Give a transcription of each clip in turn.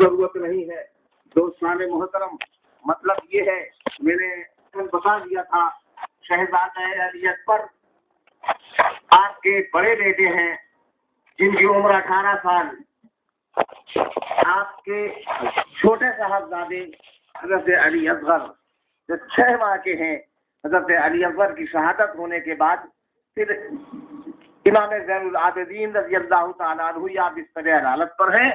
ضرورت نہیں ہے۔ دوستان محترم، مطلب یہ ہے، میں نے بتا دیا تھا، شہزادہ علی اکبر آپ کے بڑے بیٹے ہیں جن کی عمر 18 سال، آپ کے چھوٹے صاحبزادے حضرت علی اصغر جو 6 ماہ کے ہیں، حضرت علی اصغر کی شہادت ہونے کے بعد پھر امام زین العابدین رضی اللہ تعالیٰ عنہ یا بستر عدالت پر ہیں،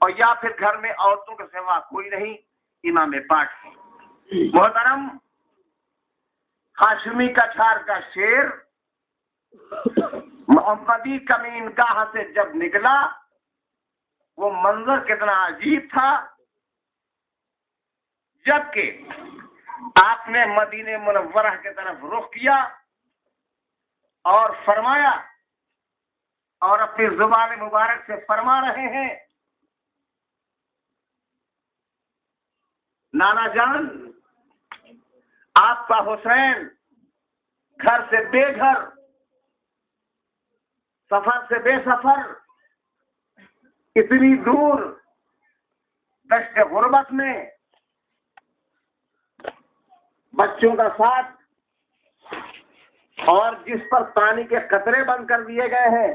اور یا پھر گھر میں عورتوں کے سوا کوئی نہیں، امام پاک ہے۔ محترم، ہاشمی کچھار کا شیر محمدی کمین گاہ سے جب نکلا، وہ منظر کتنا عجیب تھا، جبکہ آپ نے مدینہ منورہ کی طرف رخ کیا اور فرمایا، اور اپنی زبان مبارک سے فرما رہے ہیں، نانا جان، آپ کا حسین گھر سے بے گھر، سفر سے بے سفر، اتنی دور دشت غربت میں بچوں کا ساتھ، اور جس پر پانی کے قطرے بند کر دیے گئے ہیں،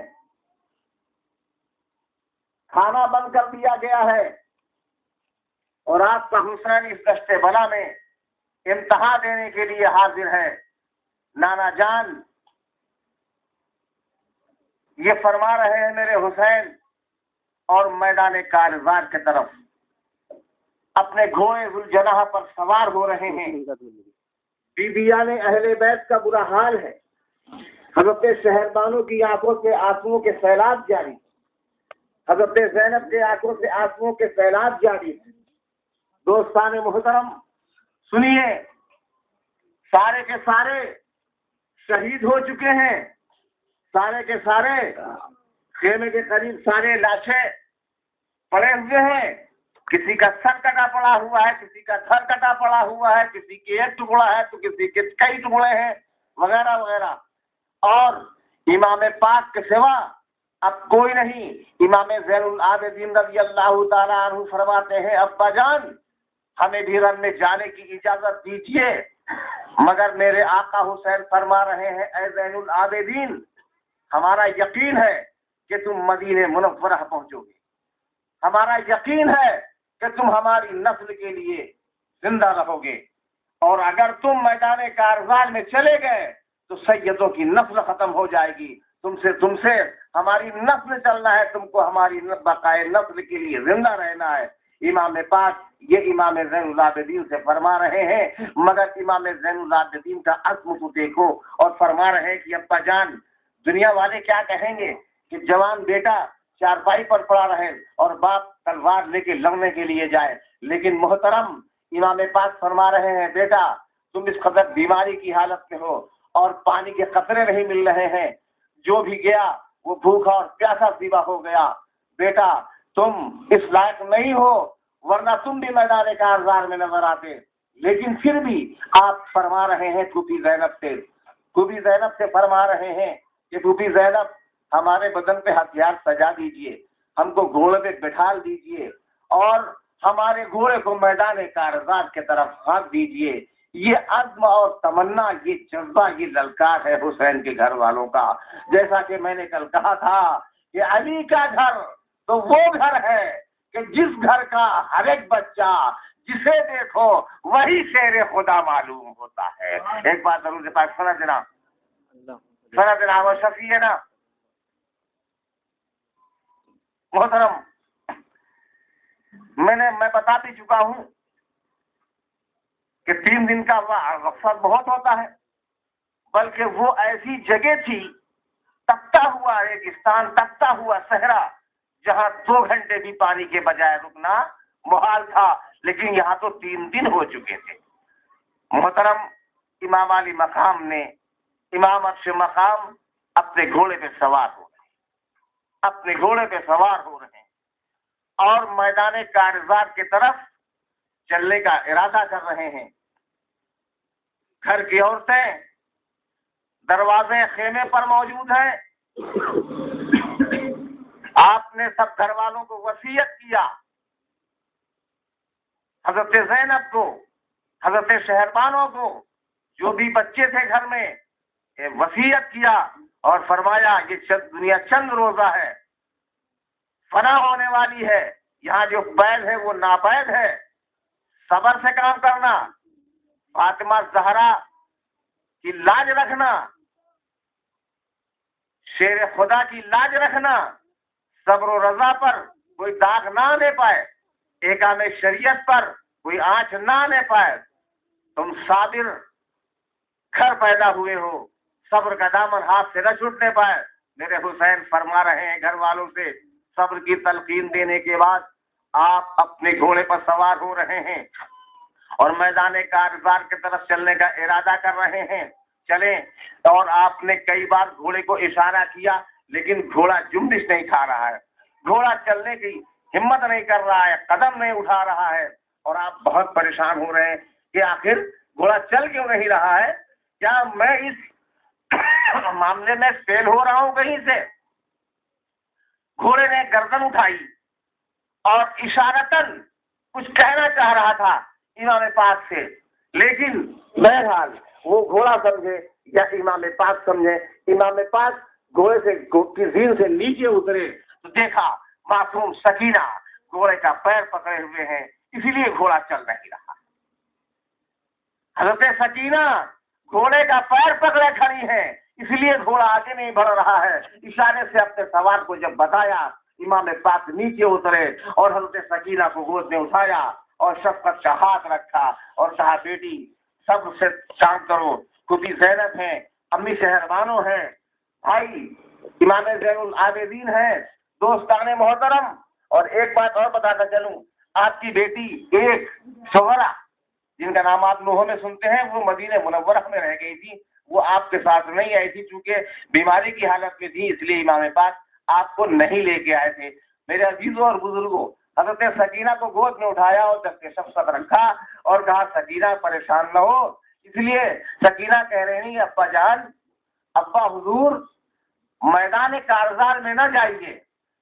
کھانا بند کر دیا گیا ہے، اور آپ کا حسین اس دشت بلا میں امتحان دینے کے لیے حاضر ہے۔ نانا جان، یہ فرما رہے ہیں میرے حسین، اور میدان کارزار کی طرف اپنے گھوڑے ذوالجناح پر سوار ہو رہے ہیں۔ بیبیان اہل بیت کا برا حال ہے، حضرت شہربانو کی آنکھوں سے آنسوؤں کے سیلاب جاری، حضرت زینب کے آنکھوں سے آنسوؤں کے سیلاب جاری ہے۔ دوستان محترم، سنیے، سارے کے سارے شہید ہو چکے ہیں، سارے کے سارے خیمے کے قریب سارے لاشیں پڑے ہوئے ہیں، کسی کا سر کٹا پڑا ہوا ہے، کسی کا سر کٹا پڑا ہوا ہے، کسی کی ایک ٹکڑا ہے تو کسی کے کئی ٹکڑے ہیں، وغیرہ وغیرہ، اور امام پاک کے سوا اب کوئی نہیں۔ امام زین العابدین رضی اللہ تعالیٰ عنہ فرماتے ہیں، ابا جان، ہمیں بھی رن میں جانے کی اجازت دیجیے، مگر میرے آقا حسین فرما رہے ہیں، اے زین العابدین، ہمارا یقین ہے کہ تم مدینہ منورہ پہنچو گے، ہمارا یقین ہے کہ تم ہماری نسل کے لیے زندہ رہو گے، اور اگر تم میدان کارزار میں چلے گئے تو سیدوں کی نسل ختم ہو جائے گی، تم سے ہماری نسل چلنا ہے، تم کو ہماری بقائے نسل کے لیے زندہ رہنا ہے۔ امام پاک یہ امام زین العابدین سے فرما رہے ہیں، مگر امام زین العابدین کا عزم تو دیکھو، اور فرما رہے ہیں کہ ابا جان، دنیا والے کیا کہیں گے کہ جوان بیٹا چارپائی پر پڑا رہے اور باپ تلوار لے کے لڑنے کے لیے جائے، لیکن محترم امام پاک فرما رہے ہیں، بیٹا تم اس قدر بیماری کی حالت میں ہو اور پانی کے قطرے نہیں مل رہے ہیں، جو بھی گیا وہ بھوکا اور پیاسا سیوا ہو گیا، بیٹا تم اس لائق نہیں ہو، ورنہ تم بھی میدان کارزار میں نظر آتے۔ لیکن پھر بھی آپ فرما رہے ہیں پھوپھی زینب سے فرما رہے ہیں کہ پھوپھی زینب، ہمارے بدن پہ ہتھیار سجا دیجئے، ہم کو گھوڑے پہ بٹھا دیجئے، اور ہمارے گھوڑے کو میدان کارزار کی طرف ہانک دیجئے۔ یہ عزم اور تمنا، یہ جذبہ، یہ للکار ہے حسین کے گھر والوں کا۔ جیسا کہ میں نے کل کہا تھا کہ علی کا گھر تو وہ گھر ہے کہ جس گھر کا ہر ایک بچہ جسے دیکھو وہی شیر خدا معلوم ہوتا ہے۔ ایک بات ضرور سے پاک سنا دینا، سنا دینا، وہ شفیع ہے نا محترم۔ میں بتا بھی چکا ہوں کہ 3 دن کا وقفہ بہت ہوتا ہے، بلکہ وہ ایسی جگہ تھی، تپتا ہوا ریگستان، تپتا ہوا صحرا، جہاں 2 گھنٹے بھی پانی کے بجائے رکنا محال تھا، لیکن یہاں تو 3 دن ہو چکے تھے۔ محترم، امام علی مقام نے امامت سے مقام اپنے گھوڑے پہ سوار ہو رہے ہیں، اپنے گھوڑے پہ سوار ہو رہے ہیں، اور میدان کارزار کی طرف چلنے کا ارادہ کر رہے ہیں۔ گھر کی عورتیں دروازے خیمے پر موجود ہیں۔ آپ نے سب گھر والوں کو وصیت کیا حضرت زینب کو، حضرت شہربانوں کو، جو بھی بچے تھے گھر میں، وصیت کیا اور فرمایا یہ دنیا چند روزہ ہے، فنا ہونے والی ہے، یہاں جو قید ہے وہ ناپید ہے، صبر سے کام کرنا، فاطمہ زہرا کی لاج رکھنا، شیر خدا کی لاج رکھنا، صبر و رضا پر کوئی داغ نہ آنے پائے، احکام شریعت پر کوئی آنچ نہ آنے پائے، تم صابر گھر پیدا ہوئے ہو، صبر کا دامن ہاتھ سے نہ چھوٹنے پائے۔ میرے حسین فرما رہے ہیں گھر والوں سے صبر کی تلقین دینے کے بعد آپ اپنے گھوڑے پر سوار ہو رہے ہیں اور میدان کارزار کی طرف چلنے کا ارادہ کر رہے ہیں۔ چلیں، اور آپ نے کئی بار گھوڑے کو اشارہ کیا لیکن گھوڑا جنبش نہیں کھا رہا ہے، گھوڑا چلنے کی ہمت نہیں کر رہا ہے، قدم نہیں اٹھا رہا ہے، اور آپ بہت پریشان ہو رہے ہیں کہ آخر گھوڑا چل کیوں نہیں رہا ہے؟ کیا میں اس معاملے میں فیل ہو رہا ہوں کہیں سے؟ گھوڑے نے گردن اٹھائی اور اشارتاً کچھ کہنا چاہ رہا تھا امام پاک سے، لیکن بہرحال وہ گھوڑا سمجھے یا امام پاک سمجھے، امام پاک گھوڑے سے کی زین سے نیچے اترے تو دیکھا معصوم سکینہ گھوڑے کا پیر پکڑے ہوئے ہیں، اسی لیے گھوڑا چل نہیں رہا۔ حضرت سکینہ گھوڑے کا پیر پکڑے کھڑی ہیں، اس لیے گھوڑا آگے نہیں بڑھ رہا ہے۔ اشارے سے اپنے سوار کو جب بتایا، امام پاک نیچے اترے اور حضرت سکینہ کو گود میں اٹھایا اور شفقت کا ہاتھ رکھا اور کہا بیٹی صبر سے کام کرو، خودی زینب ہیں، امی شہربانو ہیں، بھائی امام زین العابدین ہیں، دوستان محترم۔ اور ایک بات اور بتاتا چلوں، آپ کی بیٹی ایک شوہرہ جن کا نام آپ لوہوں میں سنتے ہیں، وہ مدینہ منورہ میں رہ گئی تھی، وہ آپ کے ساتھ نہیں آئی تھی چونکہ بیماری کی حالت میں تھی، اس لیے امام پاک آپ کو نہیں لے کے آئے تھے۔ میرے عزیزوں اور بزرگوں، حضرت سکینہ کو گود میں اٹھایا اور جب کے شفقت رکھا اور کہا سکینہ پریشان نہ ہو، اس لیے سکینہ کہہ رہی ہیں ابا جان، ابا حضور میدان کارزار میں نہ جائیے،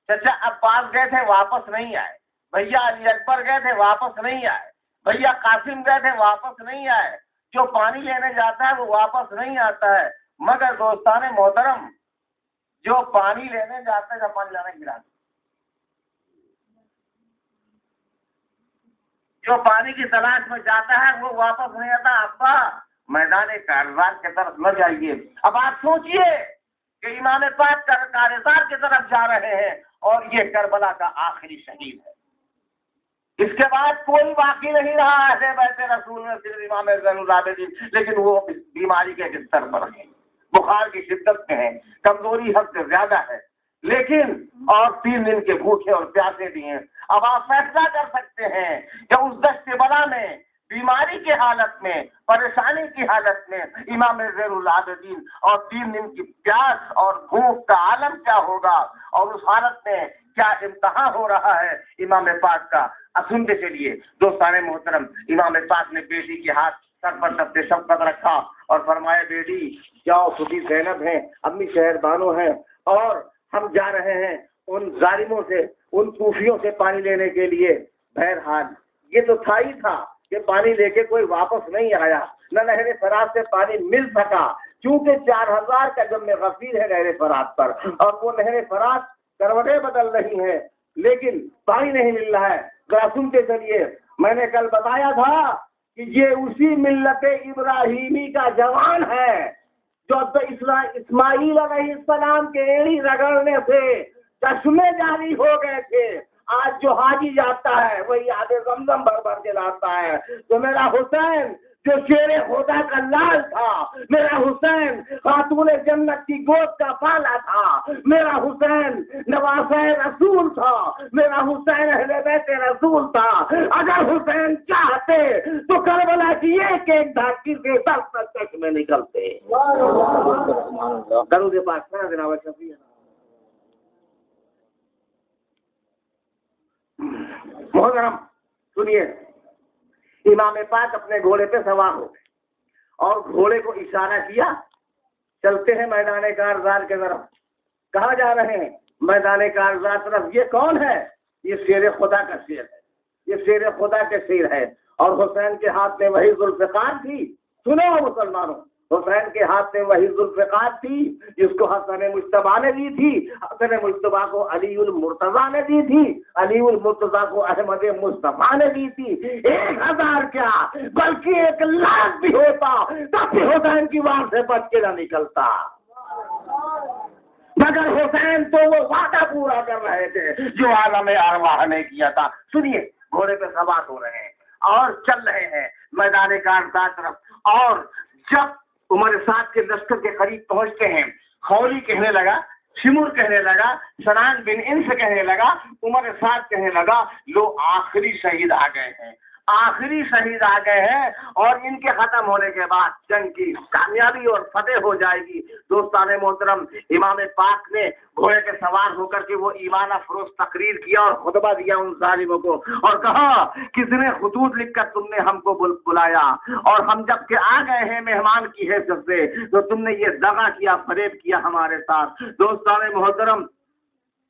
چچا عباس گئے تھے واپس نہیں آئے، بھیا علی اکبر گئے تھے واپس نہیں آئے، بھیا قاسم گئے تھے واپس نہیں آئے، جو پانی لینے جاتا ہے وہ واپس نہیں آتا ہے، مگر دوستان محترم جو پانی لینے جاتا ہے، جب پانی لانے گرا جو پانی کی تلاش میں جاتا ہے وہ واپس نہیں آتا۔ ابا میدان کارزار کی طرف نہ جائیے۔ اب آپ سوچئے کہ امام پاک کارزار کی طرف جا رہے ہیں اور یہ کربلا کا آخری شہید ہے، اس کے بعد کوئی باقی نہیں رہا اہل بیت رسول میں، صرف امام زین العابدین، لیکن وہ بیماری کے بستر پر ہیں، بخار کی شدت میں ہیں، کمزوری حد سے زیادہ ہے، لیکن اور 3 دن کے بھوکے اور پیاسے بھی ہیں۔ اب آپ فیصلہ کر سکتے ہیں کہ اس دشت بلا میں، بیماری کی حالت میں، پریشانی کی حالت میں امام زین العابدین اور 3 دن کی پیاس اور بھوک کا عالم کیا ہوگا، اور اس حالت میں کیا امتحان ہو رہا ہے امام پاک کا۔ سنتے چلیے دوستان محترم، امام پاک نے بیٹی کے ہاتھ سر پر دبتے شفقت رکھا اور فرمایا بیٹی جاؤ، خودی زینب ہیں، امی شہربانو ہیں، اور ہم جا رہے ہیں ان ظالموں سے، ان کوفیوں سے پانی لینے کے لیے۔ بہرحال یہ تو تھا ہی تھا کہ پانی لے کے کوئی واپس نہیں آیا، نہ نہر فرات سے پانی مل سکا، چونکہ 4000 کا جم غفیر ہے نہر فرات پر، اور وہ نہر فرات کروٹیں بدل رہی ہیں لیکن پانی نہیں مل رہا ہے۔ ذرا سنتے چلیے، میں نے کل بتایا تھا کہ یہ اسی ملت ابراہیمی کا جوان ہے جو اسماعیل علیہ السلام کے ایڑی رگڑنے سے چشمے جاری ہو گئے تھے۔ آج جو حاجی جاتا ہے وہی آدھے زمزم بھر بھر کے لاتا ہے۔ تو میرا حسین جو شیر خدا کا لال تھا، میرا حسین خاتون جنت کی گود کا بالا تھا، میرا حسین نواسہ رسول تھا، میرا حسین اہل بیت رسول تھا۔ اگر حسین چاہتے تو کربلا کی ایک ایک دھاکی سے 10 چشمے نکلتے۔ درود پاک پڑھنا جناب شفیع۔ محترم سنیے، امام پاک اپنے گھوڑے پہ سوار ہو گئے اور گھوڑے کو اشارہ کیا، چلتے ہیں میدان کارزار کے طرف۔ کہاں جا رہے ہیں؟ میدان کارزار طرف۔ یہ کون ہے؟ یہ شیر خدا کا شیر ہے، یہ شیر خدا کے شیر ہے، اور حسین کے ہاتھ میں وہی ذوالفقار تھی. سنو مسلمانوں، حسین کے ہاتھ میں وہی ذوالفقار تھی جس کو حسن مجتبیٰ نے دی تھی. حسن مجتبیٰ کو علی المرتضیٰ نے دی تھی، علی المرتضیٰ کو احمد مصطفیٰ نے دی تھی. 1000 کیا بلکہ 1,00,000 بھی ہوتا تب بھی حسین کی وار سے بچ کے نہ نکلتا. مگر حسین تو وہ وعدہ پورا کر رہے تھے جو عالم ارواح نے کیا تھا. سنیے، گھوڑے پہ سوار ہو رہے ہیں اور چل رہے ہیں میدان کارزات طرف. اور جب عمر سعد کے لشکر کے قریب پہنچتے ہیں، خولی کہنے لگا، شمر کہنے لگا، سنان بن انس کہنے لگا، عمر سعد کہنے لگا لو آخری شہید آ گئے ہیں، آخری شہید آ گئے ہیں، اور ان کے ختم ہونے کے بعد جنگ کی کامیابی اور فتح ہو جائے گی. دوستان محترم، امام پاک نے گھوڑے کے سوار ہو کر کے وہ ایمان افروز تقریر کیا اور خطبہ دیا ان ظالموں کو، اور کہا کتنے خطوط لکھ کر تم نے ہم کو بلایا، اور ہم جب کہ آ گئے ہیں مہمان کی حیثیت سے تو تم نے یہ دغا کیا، فریب کیا ہمارے ساتھ. دوستان محترم،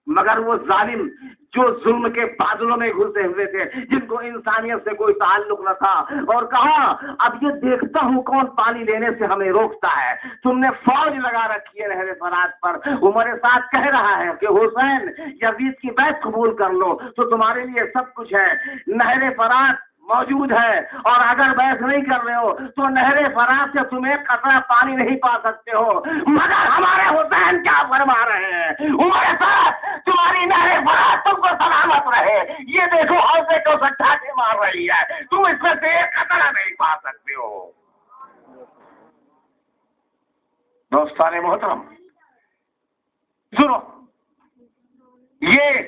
مگر وہ ظالم جو ظلم کے بادلوں میں گھسے ہوئے تھے، جن کو انسانیت سے کوئی تعلق نہ تھا، اور کہا اب یہ دیکھتا ہوں کون پانی لینے سے ہمیں روکتا ہے. تم نے فوج لگا رکھی ہے نہر فرات پر. عمر سعد کہہ رہا ہے کہ حسین یزید کی بیعت قبول کر لو تو تمہارے لیے سب کچھ ہے. نہر فرات موجود ہے، اور اگر بیعت نہیں کر رہے ہو تو نہر فرات سے تم ایک قطرہ پانی نہیں پا سکتے ہو. مگر ہمارے حسین کیا فرما رہے ہیں؟ عمر سعد تمہاری نہر فرات تم کو سلامت رہے. یہ دیکھو حوضے کو سٹھا کے مار رہی ہے، تم اس میں سے ایک قطرہ نہیں پا سکتے ہو. دوستان محترم سنو، یہ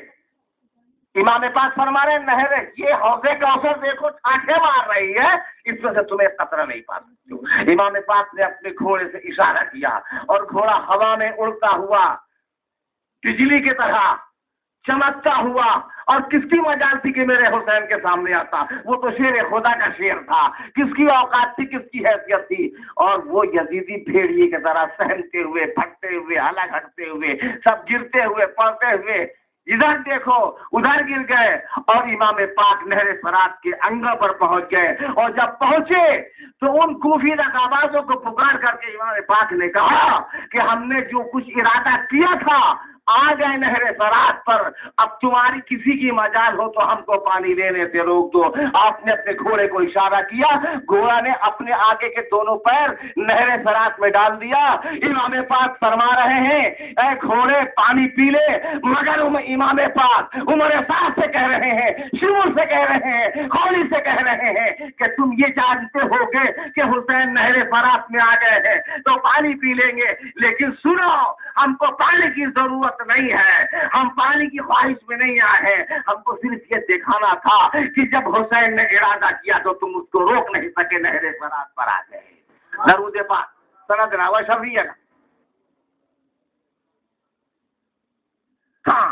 امام پاک فرما رہے ہیں نہر یہ حوضے کا اوسر دیکھو ٹھاٹھے مار رہی ہے، اس میں سے تمہیں قطرہ نہیں پا سکتے ہو. امام پاک نے اپنے گھوڑے سے اشارہ کیا اور گھوڑا ہوا میں اڑتا ہوا بجلی کی طرح چمکتا ہوا، اور کس کی مجال تھی کہ میرے حسین کے سامنے آتا؟ وہ تو شیر خدا کا شیر تھا. کس کی اوقات تھی، کس کی حیثیت تھی؟ اور وہ یزیدی بھیڑیے کی طرح سہمتے ہوئے، پھٹتے ہوئے، ہلا گھٹتے ہوئے، سب گرتے ہوئے، پڑتے ہوئے، ادھر دیکھو ادھر گر گئے، اور امام پاک نہر فرات کے انگل پر پہنچ گئے. اور جب پہنچے تو ان کوفی آوازوں کو پکار کر کے امام پاک نے کہا کہ ہم نے جو کچھ ارادہ کیا تھا آ گئے نہر فرات پر، اب تمہاری کسی کی مجال ہو تو ہم کو پانی لینے سے روک دو. آپ نے اپنے گھوڑے کو اشارہ کیا، گھوڑا نے اپنے آگے کے دونوں پیر نہر فرات میں ڈال دیا. امام پاک فرما رہے ہیں اے گھوڑے پانی پی لے. مگر امام پاک عمر سعد سے کہہ رہے ہیں، شمر سے کہہ رہے ہیں، خولی سے کہہ رہے ہیں کہ تم یہ جانتے ہو گے کہ حسین نہر فرات میں آ گئے ہیں تو پانی پی لیں گے، لیکن سنو ہم کو پانی کی ضرورت نہیں ہے، ہم پانی کی خواہش میں نہیں آئے ہیں. ہم کو صرف یہ دکھانا تھا کہ جب حسین نے ارادہ کیا تو تم اس کو روک نہیں سکے، نہر فرات پر آ گئے. درود پاک سند راوا شفیع. ہاں،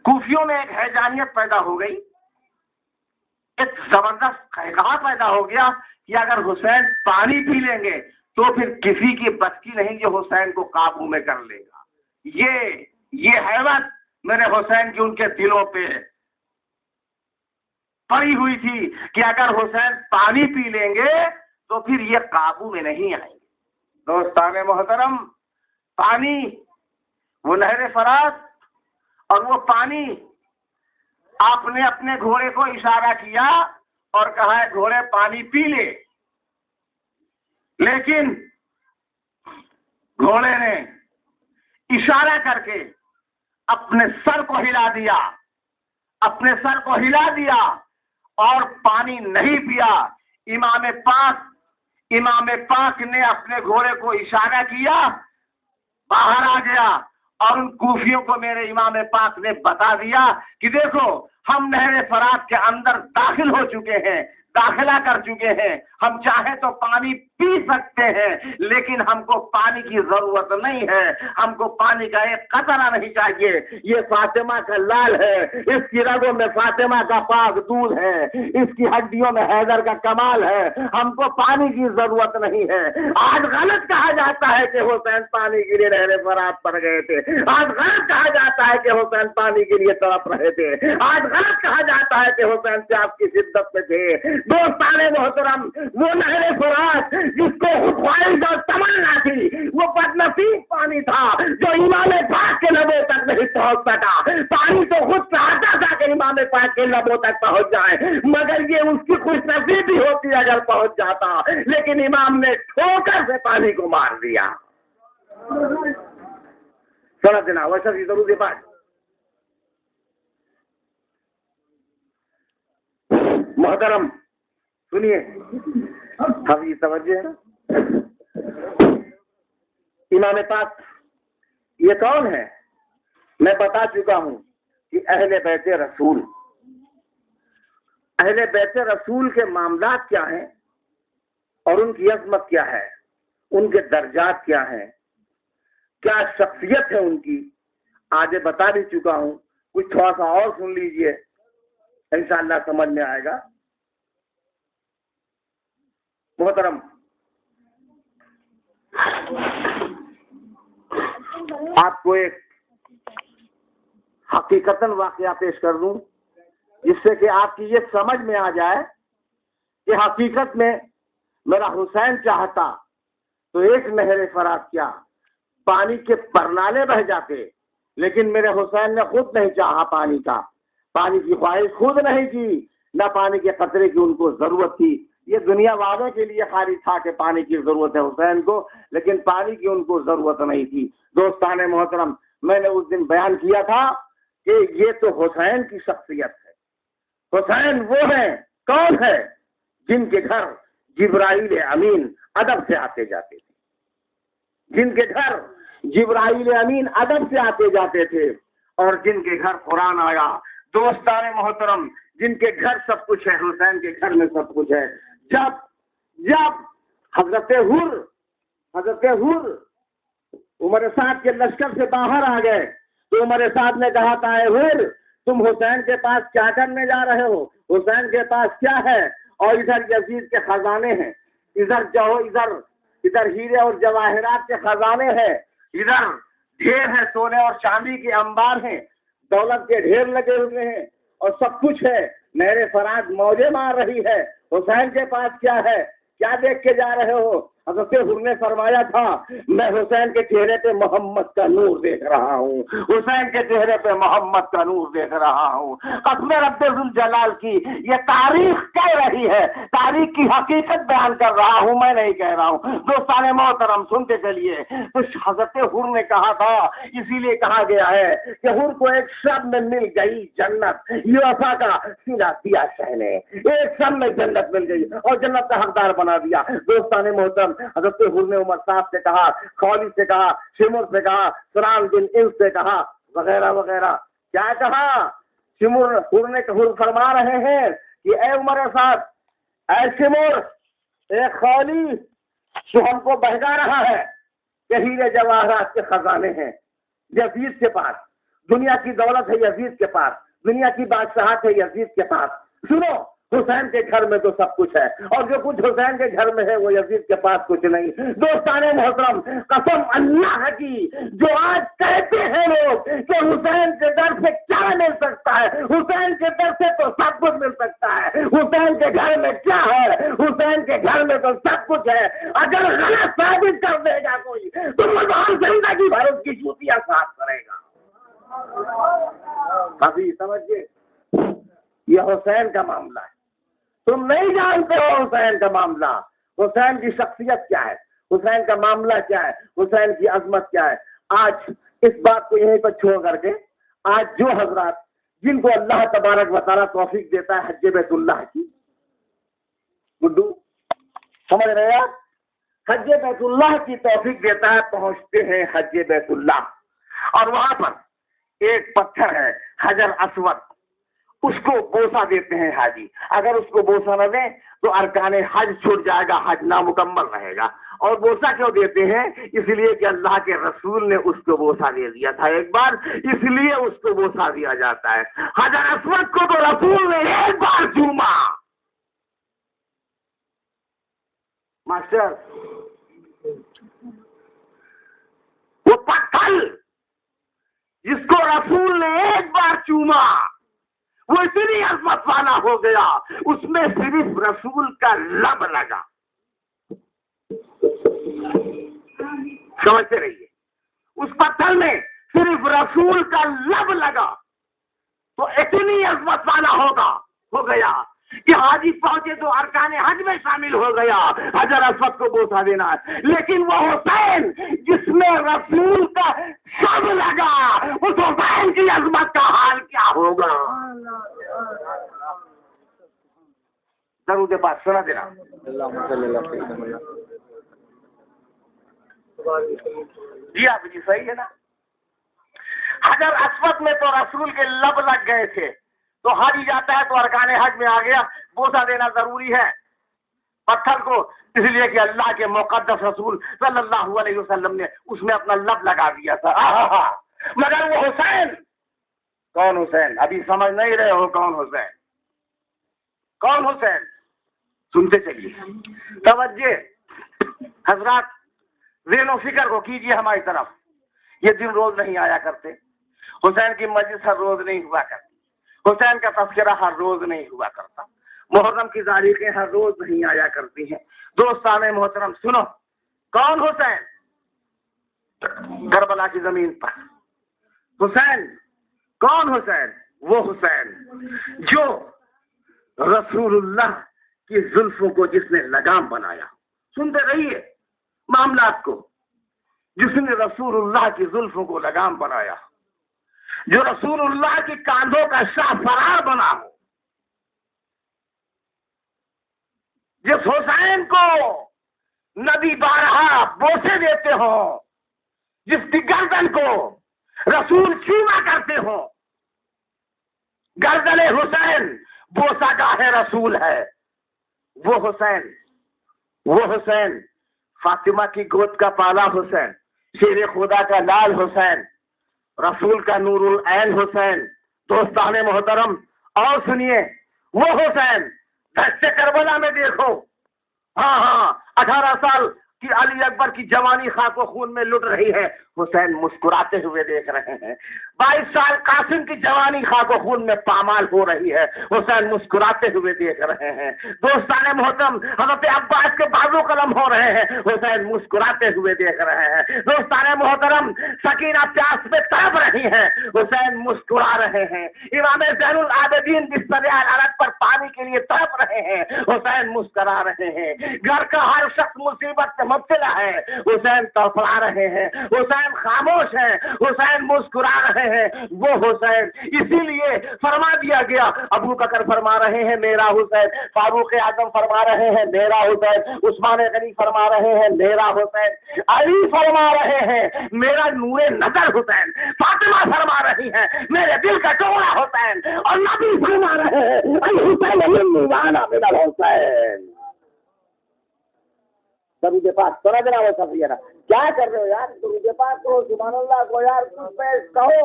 کوفیوں میں ایک حیجانیت پیدا ہو گئی، ایک زبردست قہقہا پیدا ہو گیا کہ اگر حسین پانی پی لیں گے تو پھر کسی کی بس کی نہیں جو حسین کو قابو میں کر لے گا. یہ حیرت میرے حسین کی ان کے دلوں پہ پڑی ہوئی تھی کہ اگر حسین پانی پی لیں گے تو پھر یہ قابو میں نہیں آئیں گے. دوستان محترم، پانی وہ نہر فرات، اور وہ پانی آپ نے اپنے گھوڑے کو اشارہ کیا اور کہا ہے گھوڑے پانی پی لے، لیکن گھوڑے نے اشارہ کر کے اپنے سر کو ہلا دیا، اپنے سر کو ہلا دیا اور پانی نہیں پیا. امام پاک نے اپنے گھوڑے کو اشارہ کیا، باہر آ گیا، اور ان کوفیوں کو میرے امام پاک نے بتا دیا کہ دیکھو ہم نہر فرات کے اندر داخل ہو چکے ہیں، داخلہ کر چکے ہیں، ہم چاہیں تو پانی پی سکتے ہیں لیکن ہم کو پانی کی ضرورت نہیں ہے، ہم کو پانی کا ایک قطرہ نہیں چاہیے. یہ فاطمہ کا لال ہے، اس کی رگوں میں فاطمہ کا پاک دودھ ہے، اس کی ہڈیوں میں حیدر کا کمال ہے، ہم کو پانی کی ضرورت نہیں ہے. آج غلط کہا جاتا ہے کہ حسین پانی کے لیے نہر فرات پر گئے تھے، آج غلط کہا جاتا ہے کہ حسین پانی کے لیے تڑپ رہے تھے، آج غلط کہا جاتا ہے کہ حسین سے آپ کی شدت میں تھے۔ دوستان محترم، وہ نہر فرات جس کو خواہش اور تمنا تھی، وہ بدنصیب پانی تھا جو امام پاک کے لبوں تک نہیں پہنچ سکا۔ پانی تو خود چاہتا تھا کہ امام پاک کے لبوں تک پہنچ جائے، مگر یہ اس کی خوش نصیبی ہوتی اگر پہنچ جاتا، لیکن امام نے ٹھوکر سے پانی کو مار دیا۔ سڑک دینا ویسا کی ضرور دے پاس محترم سنیے، اب یہ توجہ ہے، امام پاک یہ کون ہے؟ میں بتا چکا ہوں کہ اہل بیت رسول، اہل بیت رسول کے معاملات کیا ہیں اور ان کی عظمت کیا ہے، ان کے درجات کیا ہیں، کیا شخصیت ہے ان کی، آگے بتا بھی چکا ہوں، کچھ تھوڑا سا اور سن لیجئے، انشاءاللہ سمجھ میں آئے گا۔ محترم، آپ کو ایک حقیقتاً واقعہ پیش کر دوں جس سے کہ آپ کی یہ سمجھ میں آ جائے کہ حقیقت میں میرا حسین چاہتا تو ایک نہر فرات کیا پانی کے پرنالے بہ جاتے، لیکن میرے حسین نے خود نہیں چاہا پانی کا، پانی کی خواہش خود نہیں کی، نہ پانی کے قطرے کی ان کو ضرورت تھی۔ یہ دنیا والوں کے لیے خالی تھا کہ پانی کی ضرورت ہے حسین کو، لیکن پانی کی ان کو ضرورت نہیں تھی۔ دوستان محترم، میں نے اس دن بیان کیا تھا کہ یہ تو حسین کی شخصیت ہے۔ حسین وہ ہیں، کون ہے؟ جن کے گھر جبرائیل امین ادب سے آتے جاتے تھے، جن کے گھر جبرائیل امین ادب سے آتے جاتے تھے، اور جن کے گھر قرآن آیا۔ دوستان محترم، جن کے گھر سب کچھ ہے، حسین کے گھر میں سب کچھ ہے۔ جب حضرت حر عمر سعد کے لشکر سے باہر آ گئے تو عمر سعد نے کہا تھا، اے حر، تم حسین کے پاس کیا کرنے جا رہے ہو؟ حسین کے پاس کیا ہے؟ اور ادھر یزید کے خزانے ہیں، ادھر ہیرے اور جواہرات کے خزانے ہیں، ادھر ڈھیر ہے، سونے اور چاندی کے انبار ہیں، دولت کے ڈھیر لگے ہوئے ہیں اور سب کچھ ہے، نہر فرات موجیں مار رہی ہے، حسین کے پاس کیا ہے؟ کیا دیکھ کے جا رہے ہو؟ حضرت حر نے فرمایا تھا، میں حسین کے چہرے پہ محمد کا نور دیکھ رہا ہوں، حسین کے چہرے پہ محمد کا نور دیکھ رہا ہوں۔ قسم رب ذوالجلال کی، یہ تاریخ کہہ رہی ہے، تاریخ کی حقیقت بیان کر رہا ہوں، میں نہیں کہہ رہا ہوں۔ دوستان محترم سنتے چلیے، تو حضرت حر نے کہا تھا، اسی لیے کہا گیا ہے کہ حر کو ایک شب میں مل گئی جنت، یہ وفا کا سینہ دیا شہ نے، ایک شب میں جنت مل گئی اور جنت کا حقدار بنا دیا۔ دوستان محترم، حضرت حر نے عمر صاحب سے کہا، خولی سے کہا، شمر سے کہا، سران بن انس سے کہا، وغیرہ وغیرہ۔ کیا کہا؟ حر فرما رہے ہیں کہ اے عمر صاحب، اے شمر، اے خولی، جو ہم کو بہکا رہا ہے کہ ہیرے جواہرات کے خزانے ہیں یزید کے پاس، دنیا کی دولت ہے یزید کے پاس، دنیا کی بادشاہت ہے یزید کے پاس۔ سنو، حسین کے گھر میں تو سب کچھ ہے، اور جو کچھ حسین کے گھر میں ہے وہ یزید کے پاس کچھ نہیں۔ دوستان محترم، قسم اللہ کی، جو آج کہتے ہیں لوگ کہ حسین کے در سے کیا مل سکتا ہے، حسین کے در سے تو سب کچھ مل سکتا ہے، حسین کے گھر میں کیا ہے؟ حسین کے گھر میں تو سب کچھ ہے۔ اگر غلط ثابت کر دے گا کوئی تو مسلمان زندگی بھر اس کی جوتیاں صاف کرے گا۔ ابھی سمجھئے، یہ حسین کا معاملہ ہے، تم نہیں جانتے ہو حسین کا معاملہ، حسین کی شخصیت کیا ہے، حسین کا معاملہ کیا ہے، حسین کی عظمت کیا ہے۔ آج اس بات کو یہیں پر چھوڑ کر کے، آج جو حضرات جن کو اللہ تبارک و تعالیٰ توفیق دیتا ہے حج بیت اللہ کی، گڈو سمجھ رہے ہیں، حج بیت اللہ کی توفیق دیتا ہے، پہنچتے ہیں حج بیت اللہ، اور وہاں پر ایک پتھر ہے حجر اسود، اس کو بوسہ دیتے ہیں حاجی۔ اگر اس کو بوسہ نہ دیں تو ارکان حج چھوٹ جائے گا، حج نامکمل رہے گا۔ اور بوسہ کیوں دیتے ہیں؟ اس لیے کہ اللہ کے رسول نے اس کو بوسہ دے دیا تھا ایک بار، اس لیے اس کو بوسہ دیا جاتا ہے۔ حجر اسود کو تو رسول نے ایک بار چوما۔ ماسٹر، وہ پتھر جس کو رسول نے ایک بار چوما، وہ اتنی عظمت والا ہو گیا اس میں صرف رسول کا لب لگا. سمجھتے رہیے, اس پتھر میں صرف رسول کا لب لگا تو اتنی عظمت والا ہو گیا کہ حاجی پہنچے تو ارکان حج میں شامل ہو گیا, حجر اسود کو بوسہ دینا ہے. لیکن وہ حسین جس میں رسول کا سب لگا, اس حسین کی عظمت کا حال کیا ہوگا؟ درود پاک سنا دینا. جی آپ جی صحیح ہے نا. حجر اسود میں تو رسول کے لب لگ گئے تھے, تو حاجی جاتا ہے تو ارکان حج میں آ گیا, بوسہ دینا ضروری ہے پتھر کو, اس لیے کہ اللہ کے مقدس رسول صلی اللہ علیہ وسلم نے اس میں اپنا لب لگا دیا تھا. مگر وہ حسین, کون حسین؟ ابھی سمجھ نہیں رہے ہو کون حسین؟ کون حسین؟ سنتے چلیے, توجہ حضرات, ذہن و فکر کو کیجیے ہماری طرف. یہ دن روز نہیں آیا کرتے, حسین کی مجلس ہر روز نہیں ہوا کرتی, حسین کا تذکرہ ہر روز نہیں ہوا کرتا, محرم کی تاریخیں ہر روز نہیں آیا کرتی ہیں. دوستان محترم سنو, کون حسین؟ کربلا کی زمین پر حسین. کون حسین؟ وہ حسین جو رسول اللہ کی زلفوں کو جس نے لگام بنایا. سنتے رہیے معاملات کو. جس نے رسول اللہ کی زلفوں کو لگام بنایا, جو رسول اللہ کی کاندھوں کا شاہ فرار بنا ہو, جس حسین کو نبی بارہا بوسے دیتے ہوں, جس کی گردن کو رسول چوما کرتے ہوں. گردن حسین بوسہ گاہ رسول ہے. وہ حسین فاطمہ کی گود کا پالا حسین, شیر خدا کا لال حسین, رسول کا نور العین حسین. دوستان محترم اور سنیے, وہ حسین دشت کربلا میں دیکھو, 18 سال کی علی اکبر کی جوانی خاک و خون میں لٹ رہی ہے, حسین مسکراتے ہوئے دیکھ رہے ہیں. 22 سال قاسم کی جوانی خاک و خون میں پامال ہو رہی ہے, حسین مسکراتے ہوئے دیکھ رہے ہیں. دوستان محترم حضرت عباس کے بازو قلم ہو رہے ہیں, حسین مسکراتے ہوئے دیکھ رہے ہیں. دوستان محترم سکینہ پیاس میں تڑپ رہی ہیں, حسین مسکرا رہے ہیں. امام زین العابدین بستر حرارت پر پانی کے لیے تڑپ رہے ہیں, حسین مسکرا رہے ہیں. گھر کا ہر شخص مصیبت سے مبتلا ہے, حسین تڑپڑا رہے ہیں. حسین خاموش ہیں, حسین مسکرا رہے ہیں. وہ حسین, اسی لیے فرما دیا گیا, ابو بکر فرما رہے ہیں میرا حسین, فاروق اعظم فرما رہے ہیں میرا حسین, عثمان غنی فرما رہے ہیں میرا حسین, علی فرما رہے ہیں میرا نور نظر حسین, فاطمہ فرما رہی ہیں میرے دل کا ٹکڑا حسین, اور نبی فرما رہے ہیں الحسین من الحسین. درود پاک سنا جناب صفیہ, کیا کر رہے ہو یار؟ درود پاک کرو, سبحان اللہ کو یار کچھ پہ کہو,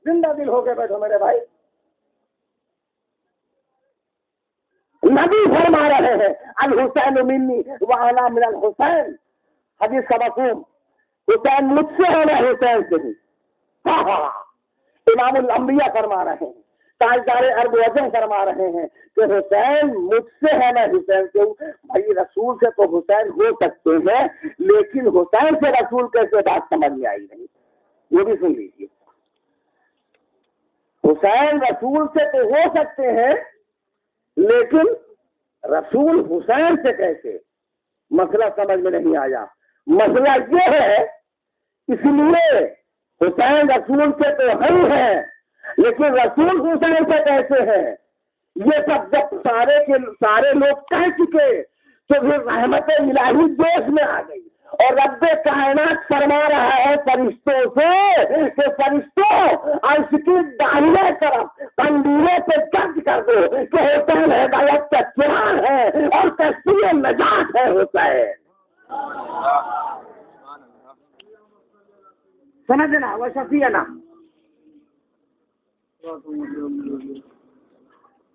زندہ دل ہو کے بیٹھو میرے بھائی. نبی فرما رہے ہیں الحسین منی وانا من الحسین, حدیث کا مفہوم حسین مجھ سے ہے نا حسین سے بھی. امام الانبیاء فرما رہے ہیں, تاجدار ارب وجہ فرما رہے ہیں کہ حسین مجھ سے ہے نا حسین سے. بھائی رسول سے تو حسین ہو سکتے ہیں, لیکن حسین سے رسول کیسے بات سمجھ میں آئی نہیں, وہ بھی سن لیجیے. حسین رسول سے تو ہو سکتے ہیں, لیکن رسول حسین سے کیسے؟ مسئلہ سمجھ میں نہیں آیا. مسئلہ یہ ہے, اس لیے حسین رسول سے تو ہے, لیکن رسول حسین سے کیسے ہیں؟ یہ سب جب سارے لوگ کہہ چکے تو پھر رحمت الہی جوش میں آ گئی, اور رب کائنات فرما رہا ہے فرشتوں سے کہ فرشتوں عرش کی داہنے طرف قندیلوں سے جج کر دو کہ حسین ہدایت کا چراغ ہے اور کشتی نجات ہے حسین. سمجھنا وہ شفیع نا.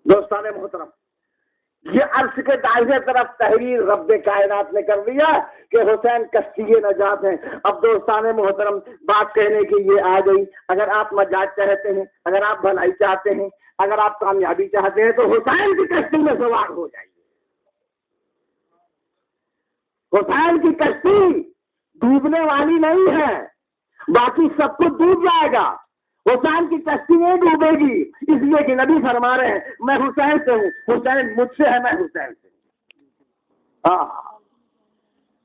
دوستان محترم, یہ عرش کے دائیں طرف تحریر رب کائنات نے کر دیا کہ حسین کشتی نجات ہیں. اب دوستان محترم بات کہنے کی یہ آ گئی, اگر آپ مجاز چاہتے ہیں, اگر آپ بھلائی چاہتے ہیں, اگر آپ کامیابی چاہتے ہیں تو حسین کی کشتی میں سوار ہو جائیے. حسین کی کشتی ڈوبنے والی نہیں ہے، باقی سب کچھ ڈوب جائے گا، حسین کی کشتی نہیں ڈوبے گی. اس لیے کہ نبی فرما رہے ہیں میں حسین سے ہوں، حسین مجھ سے ہے، میں حسین سے ہوں. ہاں،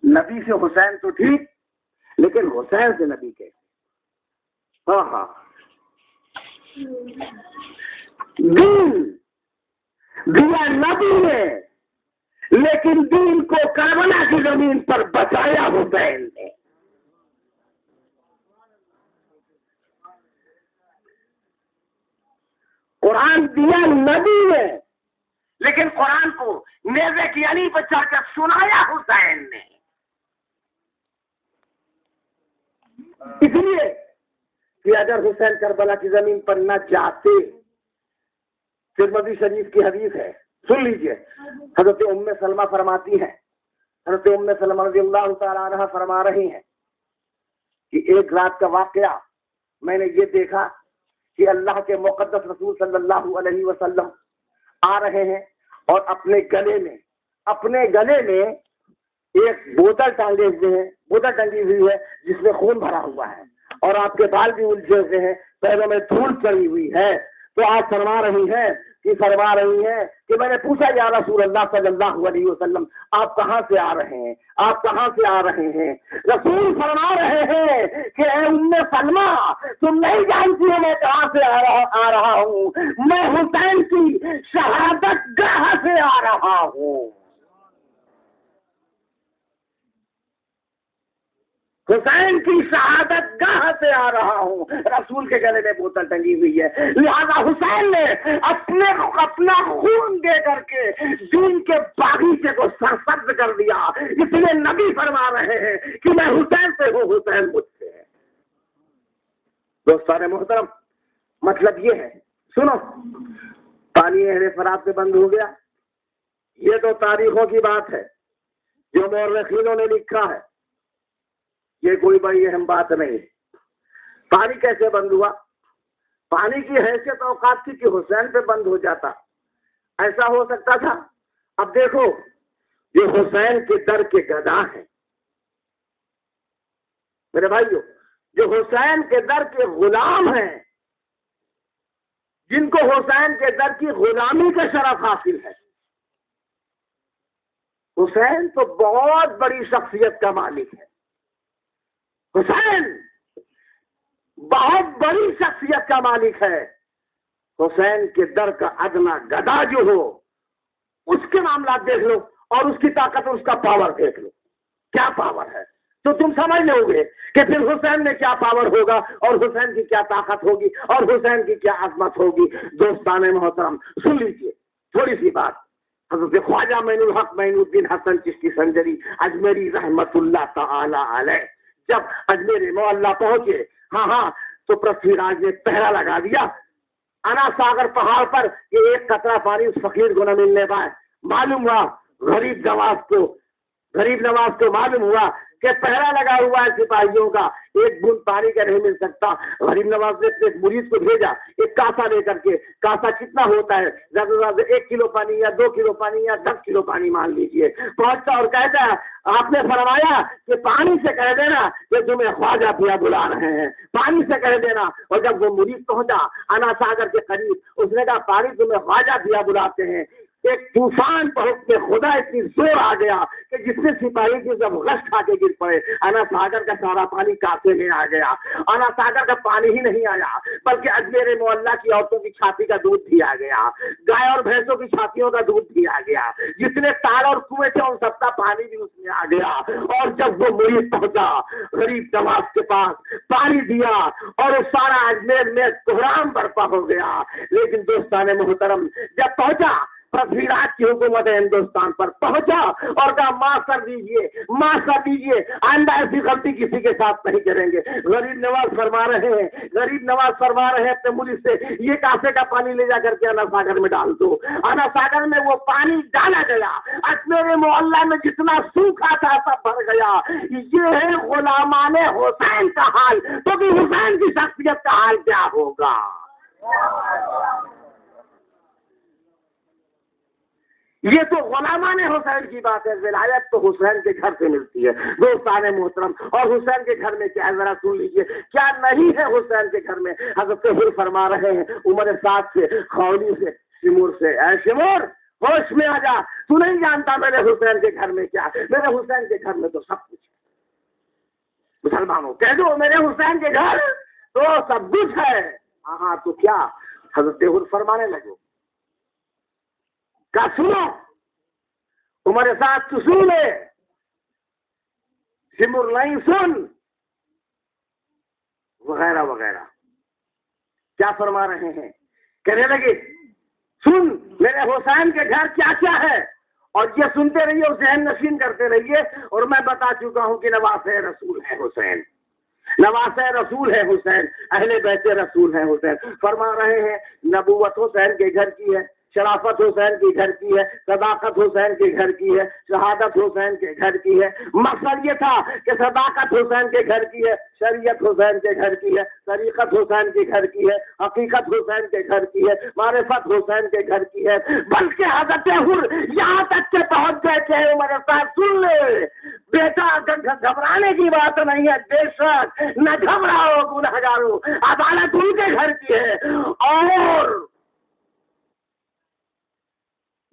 نبی سے حسین تو ٹھیک، لیکن حسین سے نبی کے. ہاں ہاں، دین دیا نبی نے، لیکن دین کو کربلا کی زمین پر بچایا حسین نے. قرآن دیا نبی نے، لیکن قرآن کو نیزے کی علی پر چڑھ کر سنایا حسین نے. اس لیے کہ اگر حسین کربلا کی زمین پر نہ جاتے، ترمذی شریف کی حدیث ہے، سن لیجئے. حضرت ام سلمہ فرماتی ہیں، حضرت ام سلمہ رضی اللہ تعالیٰ عنہ فرما رہی ہیں کہ ایک رات کا واقعہ میں نے یہ دیکھا کہ اللہ کے مقدس رسول صلی اللہ علیہ وسلم آ رہے ہیں اور اپنے گلے میں ایک بوتل ٹانگے ہوئے ہیں، بوتل ٹنگی ہوئی ہے جس میں خون بھرا ہوا ہے، اور آپ کے بال بھی الجھے ہوئے ہیں، پیروں میں دھول چڑھی ہوئی ہے. تو آپ فرما رہی ہیں کہ میں نے پوچھا یا رسول اللہ صلی اللہ علیہ وسلم آپ کہاں سے آ رہے ہیں، آپ کہاں سے آ رہے ہیں؟ رسول فرما رہے ہیں کہ اے ام سلمہ تم نہیں جانتی ہو میں کہاں سے آ رہا ہوں، میں حسین کی شہادت گاہ سے آ رہا ہوں. حسین کی شہادت گاہ سے آ رہا ہوں. رسول کے گلے میں بوتل ٹنگی ہوئی ہے، لہذا حسین نے اپنا خون دے کر کے دین کے باغیچے کو سرسبز کر دیا. اس لیے نبی فرما رہے ہیں کہ میں حسین سے ہوں، حسین مجھ سے ہے. دوستان محترم، مطلب یہ ہے، سنو، پانی اہل فرات سے بند ہو گیا. یہ تو تاریخوں کی بات ہے جو مورخینوں نے لکھا ہے، یہ کوئی بڑی اہم بات نہیں. پانی کیسے بند ہوا؟ پانی کی حیثیت اوقات تھی کہ حسین پہ بند ہو جاتا، ایسا ہو سکتا تھا. اب دیکھو، یہ حسین کے در کے گدا ہیں میرے بھائیو، جو حسین کے در کے غلام ہیں، جن کو حسین کے در کی غلامی کا شرف حاصل ہے. حسین تو بہت بڑی شخصیت کا مالک ہے. حسین بہت بڑی شخصیت کا مالک ہے. حسین کے در کا ادنا گدا جو ہو، اس کے معاملات دیکھ لو اور اس کی طاقت اور اس کا پاور دیکھ لو، کیا پاور ہے. تو تم سمجھ لو گے کہ پھر حسین میں کیا پاور ہوگا اور حسین کی کیا طاقت ہوگی اور حسین کی کیا عظمت ہوگی. دوستان محترم، سن لیجیے تھوڑی سی بات. حضرت خواجہ معین الحق معین الدین حسن چشتی سنجری اجمیری رحمت اللہ تعالی علیہ جب اجمیر معلیٰ پہنچے، ہاں تو پرتھوی راج نے پہرا لگا دیا. انا ساگر پہاڑ پر کہ ایک قطرہ پانی اس فقیر کو نہ ملنے پائے. معلوم ہوا غریب نواز کو معلوم ہوا کہ پہرا لگا ہوا ہے سپاہیوں کا، ایک بوند پانی کا نہیں مل سکتا. غریب نواز نے اپنے مریض کو بھیجا ایک کاسا لے کر کے. کاسا کتنا ہوتا ہے؟ زیادہ سے زیادہ 1 کلو پانی یا 2 کلو پانی یا 10 کلو پانی مان لیجئے. پہنچتا اور کہتا ہے آپ نے فرمایا کہ پانی سے کہہ دینا کہ تمہیں خواجہ پیا بلا رہے ہیں، پانی سے کہہ دینا. اور جب وہ مریض پہنچا انا ساگر کے قریب، اس نے کہا پانی تمہیں خواجہ پیا بلاتے ہیں. ایک طوفان پر حکم خدا اتنی زور آ گیا کہ جس نے سپاہی کی جب غش کھا کے گر پڑے، انا ساگر کا سارا پانی کاسے میں آ گیا. انا ساگر کا پانی ہی نہیں آیا بلکہ اجمیر معلیٰ کی عورتوں کی چھاتی کا دودھ بھی آ گیا، گائے اور بھینسوں کی چھاتیوں کا دودھ بھی آ گیا، جتنے تال اور کنویں تھے ان سب کا پانی بھی اس میں آ گیا. اور جب وہ مریض پہنچا غریب نواز کے پاس، پانی دیا اور وہ سارا اجمیر میں کوہرام برپا ہو گیا. لیکن دوستان محترم، جب پہنچا پرتھوی راج کی حکومت ہندوستان پر پہنچا اور کہا معاف کر دیجیے، آئندہ ایسی غلطی کسی کے ساتھ نہیں کریں گے. غریب نواز فرما رہے ہیں اپنے مریض سے یہ کاسے کا پانی لے جا کر کے انا ساگر میں ڈال دو. انا ساگر میں وہ پانی ڈالا گیا، اجمیر معلیٰ میں جتنا سوکھا تھا سب بھر گیا. یہ ہے غلامان حسین کا حال. تو کہ حسین کی شخصیت کا حال کیا ہوگا؟ یہ تو غلامان حسین کی بات ہے، ولایت تو حسین کے گھر سے ملتی ہے دوستان محترم۔ اور حسین کے گھر میں کیا ہے ذرا سن لیجیے، کیا نہیں ہے حسین کے گھر میں؟ حضرت حر فرما رہے ہیں عمر سعد سے، خولی سے، شمور سے، اے شمور ہوش میں آ جا، تو نہیں جانتا میرے حسین کے گھر میں کیا ہے؟ میرے حسین کے گھر میں تو سب کچھ ہے۔ مسلمانوں کہہ دو میرے حسین کے گھر تو سب کچھ ہے۔ ہاں تو کیا؟ حضرت حر فرمانے لگو کا سنو، عمر سعد تو سن لے، شمر نہیں سن، وغیرہ وغیرہ۔ کیا فرما رہے ہیں؟ کہنے لگے سن میرے حسین کے گھر کیا کیا ہے، اور یہ سنتے رہیے اور ذہن نشین کرتے رہیے۔ اور میں بتا چکا ہوں کہ نواز رسول ہے حسین، نواز رسول ہے حسین، اہل بیت رسول ہے حسین۔ فرما رہے ہیں نبوت حسین کے گھر کی ہے، شرافت حسین کے گھر کی ہے، صداقت حسین کے گھر کی ہے، شہادت حسین کے گھر کی ہے۔ مقصد یہ تھا کہ صداقت حسین کے گھر کی ہے، شریعت حسین کے گھر کی ہے، طریقت حسین کے گھر کی ہے، حقیقت حسین کے گھر کی ہے، معرفت حسین کے گھر کی ہے۔ بلکہ حضرت حر یہاں تک کے پہنچ گئے کہ عمر صاحب سن لے بیٹا، گھبرانے کی بات نہیں ہے، بے شک نہ گھبراؤ گنہگارو، عدالت ان کے گھر کی ہے اور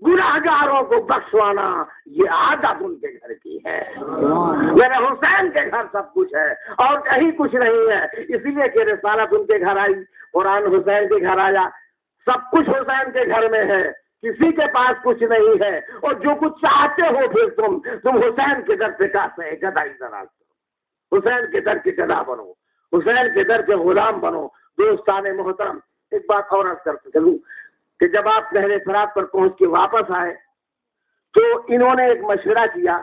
گنہگاروں کو بخشوانا یہ عادت ان کے گھر کی ہے۔ میرے حسین کے گھر سب کچھ ہے اور کہیں کچھ نہیں ہے، اس لیے کہ رسالت ان کے گھر آئی، قرآن حسین کے گھر آیا، سب کچھ حسین کے گھر میں ہے، کسی کے پاس کچھ نہیں ہے۔ اور جو کچھ چاہتے ہو پھر تم حسین کے در سے کہتے گدائی دراز کرو، حسین کے در کے گدا بنو، حسین کے در کے غلام بنو۔ دوستان محترم ایک بات اور عرض کرتے چلوں کہ جب آپ نہر فرات پر پہنچ کے واپس آئے تو انہوں نے ایک مشورہ کیا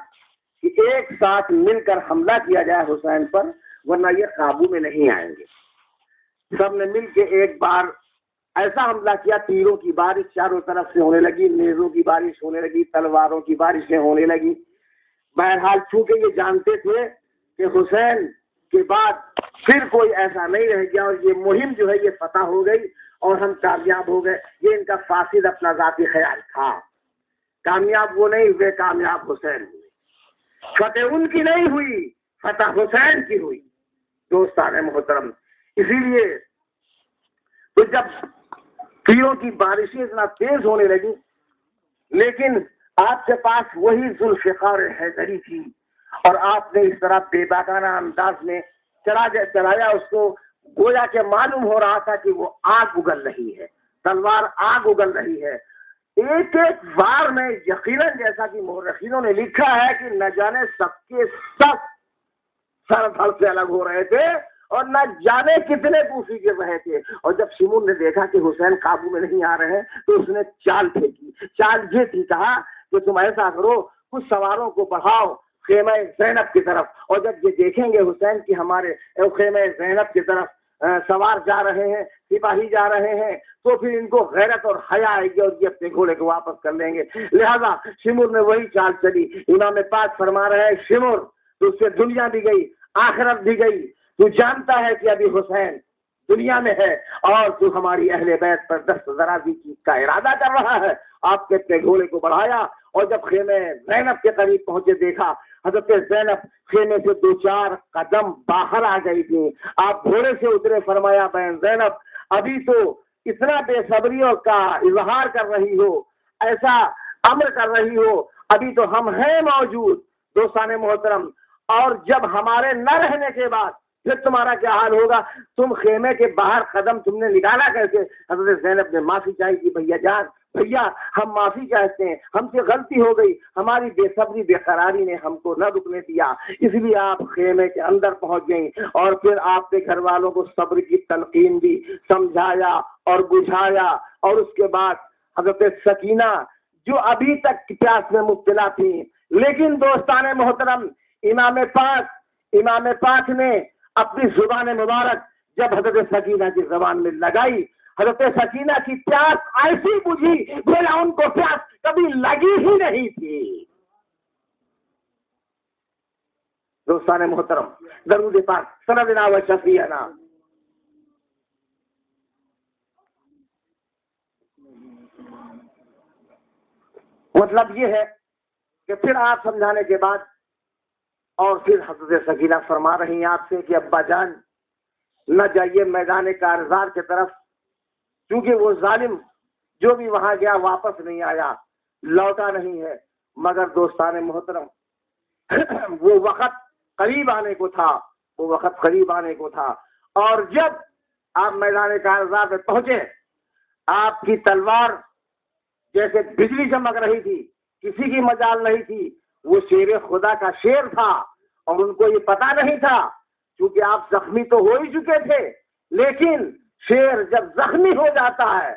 کہ ایک ساتھ مل کر حملہ کیا جائے حسین پر، ورنہ یہ قابو میں نہیں آئیں گے۔ سب نے مل کے ایک بار ایسا حملہ کیا، تیروں کی بارش چاروں طرف سے ہونے لگی، نیزوں کی بارش ہونے لگی، تلواروں کی بارشیں ہونے لگی۔ بہرحال چونکہ یہ جانتے تھے کہ حسین کے بعد پھر کوئی ایسا نہیں رہ گیا اور یہ مہم جو ہے یہ فتح ہو گئی اور ہم کامیاب ہو گئے، یہ ان کا فاسد اپنا ذاتی خیال تھا۔ کامیاب وہ نہیں ہوئے، کامیاب حسین ہوئے۔ فتح ان کی نہیں ہوئی، فتح حسین کی ہوئی۔ دوستان محترم اسی لیے تو جب تیروں کی بارشیں اتنا تیز ہونے لگی، لیکن آپ کے پاس وہی ذوالفقار حیدری تھی اور آپ نے اس طرح بے باکانہ انداز میں چلایا اس کو، گویا کہ معلوم ہو رہا تھا کہ وہ آگ اگل رہی ہے، تلوار آگ اگل رہی ہے۔ ایک ایک بار میں یقیناً جیسا کہ مورخینوں نے لکھا ہے کہ نہ جانے سب کے سب سر دھڑ سے الگ ہو رہے تھے اور نہ جانے کتنے کوفی گر رہے تھے۔ اور جب شمون نے دیکھا کہ حسین قابو میں نہیں آ رہے ہیں تو اس نے چال پھینکی۔ چال یہ تھی، کہا کہ تم ایسا کرو کچھ سواروں کو بڑھاؤ خیمہ زینب کی طرف، اور جب یہ دیکھیں گے حسین کی ہمارے خیمہ زینب کی طرف سوار جا رہے ہیں، سپاہی جا رہے ہیں، تو پھر ان کو غیرت اور حیا آئے گی اور یہ اپنے گھوڑے کو واپس کر لیں گے۔ لہذا شمر نے وہی چال چلی۔ امام پاک فرما رہے ہیں شمر تو اس سے دنیا بھی گئی، آخرت بھی گئی۔ تو جانتا ہے کہ ابھی حسین دنیا میں ہے اور تو ہماری اہل بیت پر دست درازی کا ارادہ کر رہا ہے۔ آپ کے اپنے گھوڑے کو بڑھایا اور جب خیمے زینب کے قریب پہنچے دیکھا حضرت زینب خیمے سے 2-4 قدم باہر آ گئی تھی۔ آپ گھوڑے سے اترے، فرمایا بہن زینب ابھی تو اتنا بے صبریوں کا اظہار کر رہی ہو، ایسا امر کر رہی ہو، ابھی تو ہم ہیں موجود۔ دوستان محترم اور جب ہمارے نہ رہنے کے بعد پھر تمہارا کیا حال ہوگا؟ تم خیمے کے باہر قدم تم نے نکالا کیسے؟ حضرت زینب نے معافی چاہی کہ بھیا جان، بھیا ہم معافی چاہتے ہیں، ہم سے غلطی ہو گئی، ہماری بے صبری بے قراری نے ہم کو نہ رکنے دیا، اس لیے آپ خیمے کے اندر پہنچ گئیں اور پھر آپ نے گھر والوں کو صبر کی تلقین دی، سمجھایا اور بجھایا۔ اور اس کے بعد حضرت سکینہ جو ابھی تک پیاس میں مبتلا تھی، لیکن دوستان محترم امام پاک نے اپنی زبان مبارک جب حضرت سکینہ کی زبان میں لگائی، حضرت سکینہ کی پیاس ایسی بجھی گویا ان کو پیاس کبھی لگی ہی نہیں تھی۔ دوستان محترم درود پاک سندنا و شفیعنا۔ مطلب یہ ہے کہ پھر آپ سمجھانے کے بعد اور پھر حضرت سکینہ فرما رہی ہیں آپ سے کہ ابا جان نہ جائیے میدان کارزار کی طرف، کیونکہ وہ ظالم جو بھی وہاں گیا واپس نہیں آیا، لوٹا نہیں ہے۔ مگر دوستان محترم وہ وقت قریب آنے کو تھا، وہ وقت قریب آنے کو تھا، اور جب آپ میدان کارزار میں پہنچے آپ کی تلوار جیسے بجلی چمک رہی تھی، کسی کی مجال نہیں تھی۔ وہ شیر خدا کا شیر تھا اور ان کو یہ پتا نہیں تھا، کیونکہ آپ زخمی تو ہو ہی چکے تھے، لیکن شیر جب زخمی ہو جاتا ہے،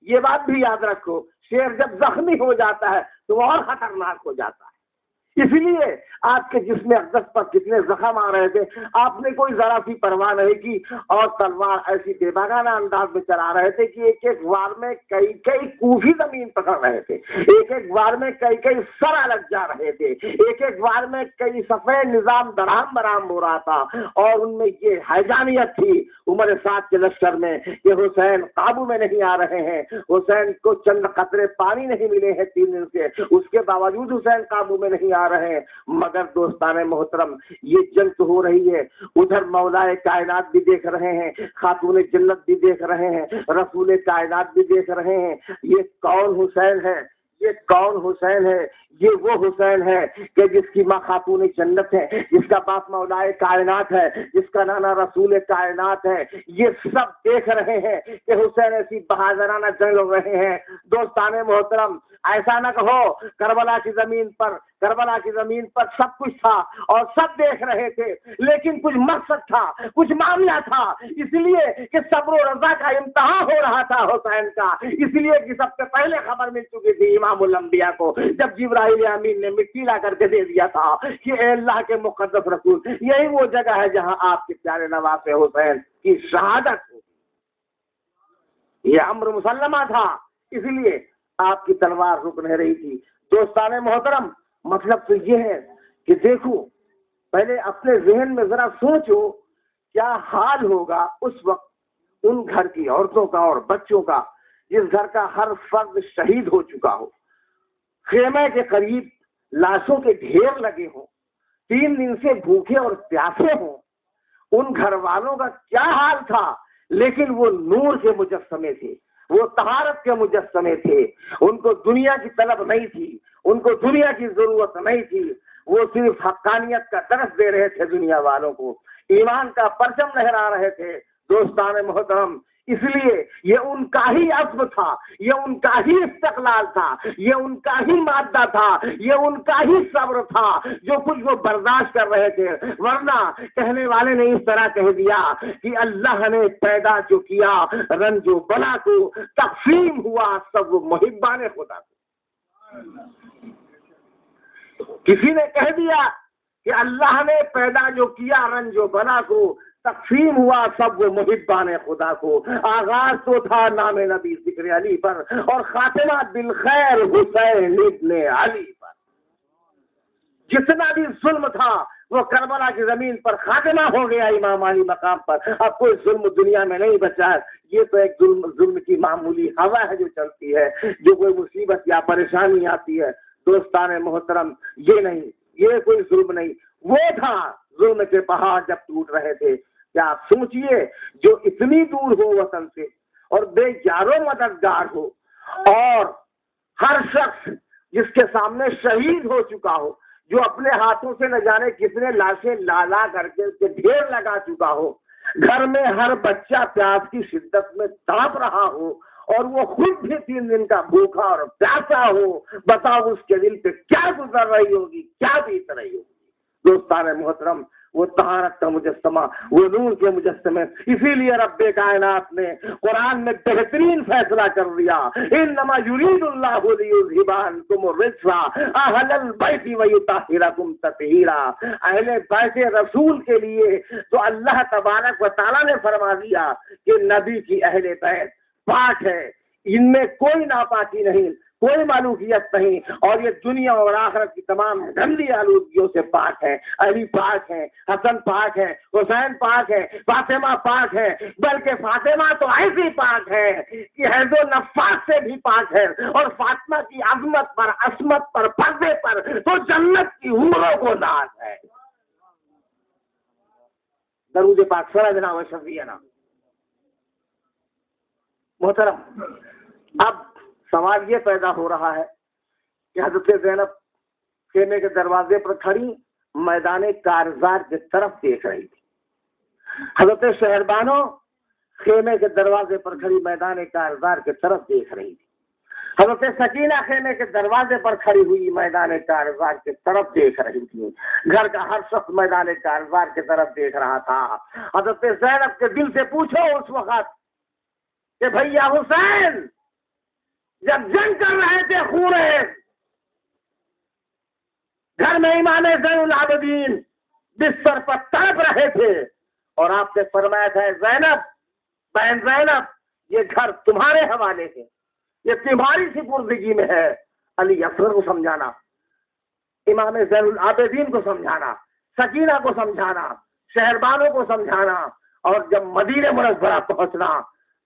یہ بات بھی یاد رکھو، شیر جب زخمی ہو جاتا ہے تو وہ اور خطرناک ہو جاتا ہے۔ اس لیے آپ کے جسم اقدس پر کتنے زخم آ رہے تھے، آپ نے کوئی ذرا سی پرواہ نہیں کی اور تلوار ایسی بے باغانہ انداز میں چلا رہے تھے کہ ایک ایک وار میں کئی کئی کوفی زمین پکڑ رہے تھے، ایک ایک وار میں کئی کئی سرا لگ جا رہے تھے، ایک ایک وار میں کئی صفحے نظام درہم برہم ہو رہا تھا، اور ان میں یہ حیجانیت تھی عمر سعد کے لشکر میں کہ حسین قابو میں نہیں آ رہے ہیں، حسین کو چند قطرے پانی نہیں ملے ہیں 3 دن سے، اس کے باوجود حسین قابو میں نہیں آ رہے ہیں۔ مگر دوستان محترم یہ جنگ تو ہو رہی ہے، ادھر مولائے کائنات بھی دیکھ رہے ہیں، خاتون جنت بھی دیکھ رہے ہیں، رسول کائنات بھی دیکھ رہے ہیں۔ یہ کون حسین ہے؟ یہ کون حسین ہے؟ یہ وہ حسین ہے کہ جس کی ماں خاتون جنت ہے، جس کا باپ مولائے کائنات ہے، جس کا نانا رسول کائنات ہے۔ یہ سب دیکھ رہے ہیں کہ حسین ایسی بہادرانہ جنگ لڑ رہے ہیں۔ دوستان محترم ایسا نہ کہو، کربلا کی زمین پر سب کچھ تھا اور سب دیکھ رہے تھے، لیکن کچھ مقصد تھا، کچھ معاملہ تھا، اس لیے کہ صبر و رضا کا امتحان ہو رہا تھا حسین کا، اس لیے کہ سب سے پہلے خبر مل چکی تھی امام الانبیاء کو، جب جبرائیل امین نے مٹی لا کر کے دے دیا تھا کہ اے اللہ کے مقدس رسول، یہی وہ جگہ ہے جہاں آپ کے پیارے نواسے حسین کی شہادت ہو۔ یہ امر مسلمہ تھا، اس لیے آپ کی تلوار رک نہیں رہی تھی۔ دوستان محترم مطلب تو یہ ہے کہ دیکھو، پہلے اپنے ذہن میں ذرا سوچو کیا حال ہوگا اس وقت ان گھر کی عورتوں کا اور بچوں کا جس گھر کا ہر فرد شہید ہو چکا ہو، خیمے کے قریب لاشوں کے ڈھیر لگے ہوں، 3 دن سے بھوکے اور پیاسے ہوں۔ ان گھر والوں کا کیا حال تھا، لیکن وہ نور کے مجسمے تھے، وہ طہارت کے مجسمے تھے، ان کو دنیا کی طلب نہیں تھی، ان کو دنیا کی ضرورت نہیں تھی، وہ صرف حقانیت کا درس دے رہے تھے دنیا والوں کو، ایمان کا پرچم لہرا رہے تھے۔ دوستان محترم اس لیے یہ ان کا ہی عزم تھا، یہ ان کا ہی استقلال تھا، یہ ان کا ہی مادہ تھا، یہ ان کا ہی صبر تھا جو کچھ وہ برداشت کر رہے تھے۔ ورنہ کہنے والے نے اس طرح کہہ دیا کہ اللہ نے پیدا جو کیا رنج و بلا کو، تقسیم ہوا سب محبان خدا کو۔ کسی نے کہہ دیا کہ اللہ نے پیدا جو کیا رنج و بلا کو، تقسیم ہوا سب وہ محبان خدا کو۔ آغاز تو تھا نام نبی ذکر علی پر، اور خاتمہ بالخیر حسین ابن علی پر۔ جتنا بھی ظلم تھا وہ کربلا کی زمین پر خاتمہ ہو گیا امام علی مقام پر۔ اب کوئی ظلم دنیا میں نہیں بچا ہے۔ یہ تو ایک ظلم کی معمولی ہوا ہے جو چلتی ہے، جو کوئی مصیبت یا پریشانی آتی ہے۔ دوستان محترم یہ نہیں، یہ کوئی ظلم نہیں، وہ تھا ظلم کے پہاڑ جب ٹوٹ رہے تھے۔ کیا آپ سوچئے جو اتنی دور ہو وطن سے اور بے یار و مددگار ہو، اور ہر شخص جس کے سامنے شہید ہو چکا ہو، جو اپنے ہاتھوں سے نہ جانے کتنے لاشیں لالا کر کے اس کے ڈھیر لگا چکا ہو، گھر میں ہر بچہ پیاس کی شدت میں تڑپ رہا ہو، اور وہ خود بھی 3 دن کا بھوکا اور پیاسا ہو، بتاؤ اس کے دل پہ کیا گزر رہی ہوگی، کیا بیت رہی ہوگی۔ دوستان محترم وہ طہارت کا مجسمہ، وہ نور کے مجسمے، اسی لیے رب کائنات نے قرآن میں بہترین فیصلہ کر دیا، انما یرید اللہ لیذھب عنکم الرجس اہل البیت ویطہرکم تطہیرا۔ اہل بیت رسول کے لیے تو اللہ تبارک و تعالیٰ نے فرما دیا کہ نبی کی اہل بیت پاک ہے، ان میں کوئی ناپاکی نہیں، کوئی معلومیت نہیں، اور یہ دنیا اور آخرت کی تمام گندی آلودگیوں سے پاک ہے۔ علی پاک ہے، حسن پاک ہے، حسین پاک ہے، فاطمہ پاک ہے، بلکہ فاطمہ تو ایسی پاک ہے کہ حیض و نفاس سے بھی پاک ہے، اور فاطمہ کی عظمت عصمت پر، عصمت پر، پردے پر، تو جنت کی حوروں کو ناز ہے۔ درود پاک سرجنا و شفیعنا۔ محترم، اب سوال یہ پیدا ہو رہا ہے کہ حضرت زینب خیمے کے دروازے پر کھڑی میدان کارزار کی طرف دیکھ رہی تھی۔ حضرت شہربانو خیمے کے دروازے پر کھڑی میدان کارزار کی طرف دیکھ رہی تھی۔ حضرت سکینہ خیمے کے دروازے پر کھڑی ہوئی میدان کارزار کی طرف دیکھ رہی تھی۔ گھر کا ہر شخص میدان کارزار کی طرف دیکھ رہا تھا۔ حضرت زینب کے دل سے پوچھو اس وقت کہ بھیا حسین جب جنگ کر رہے تھے خورے، گھر میں امام زین العابدین بستر پر تڑپ رہے تھے اور آپ نے فرمایا تھا زینب، بہن زینب، یہ گھر تمہارے حوالے ہے، یہ تمہاری سپردگی میں ہے۔ علی اصغر کو سمجھانا، امام زین العابدین کو سمجھانا، سکینہ کو سمجھانا، شہربانوں کو سمجھانا، اور جب مدینہ منورہ پہنچنا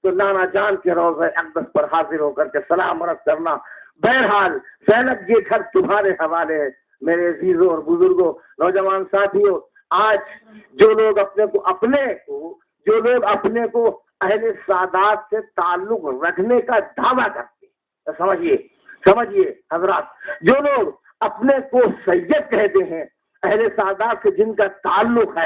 تو نانا جان کے روضہ اقدس پر حاضر ہو کر کے سلام عرض کرنا۔ بہرحال زینب یہ گھر تمہارے حوالے ہے۔ میرے عزیزوں اور بزرگوں، نوجوان ساتھیوں، آج جو لوگ اپنے کو اہل سادات سے تعلق رکھنے کا دعویٰ کرتے ہیں، سمجھیے حضرات، جو لوگ اپنے کو سید کہتے ہیں، اہل سادات سے جن کا تعلق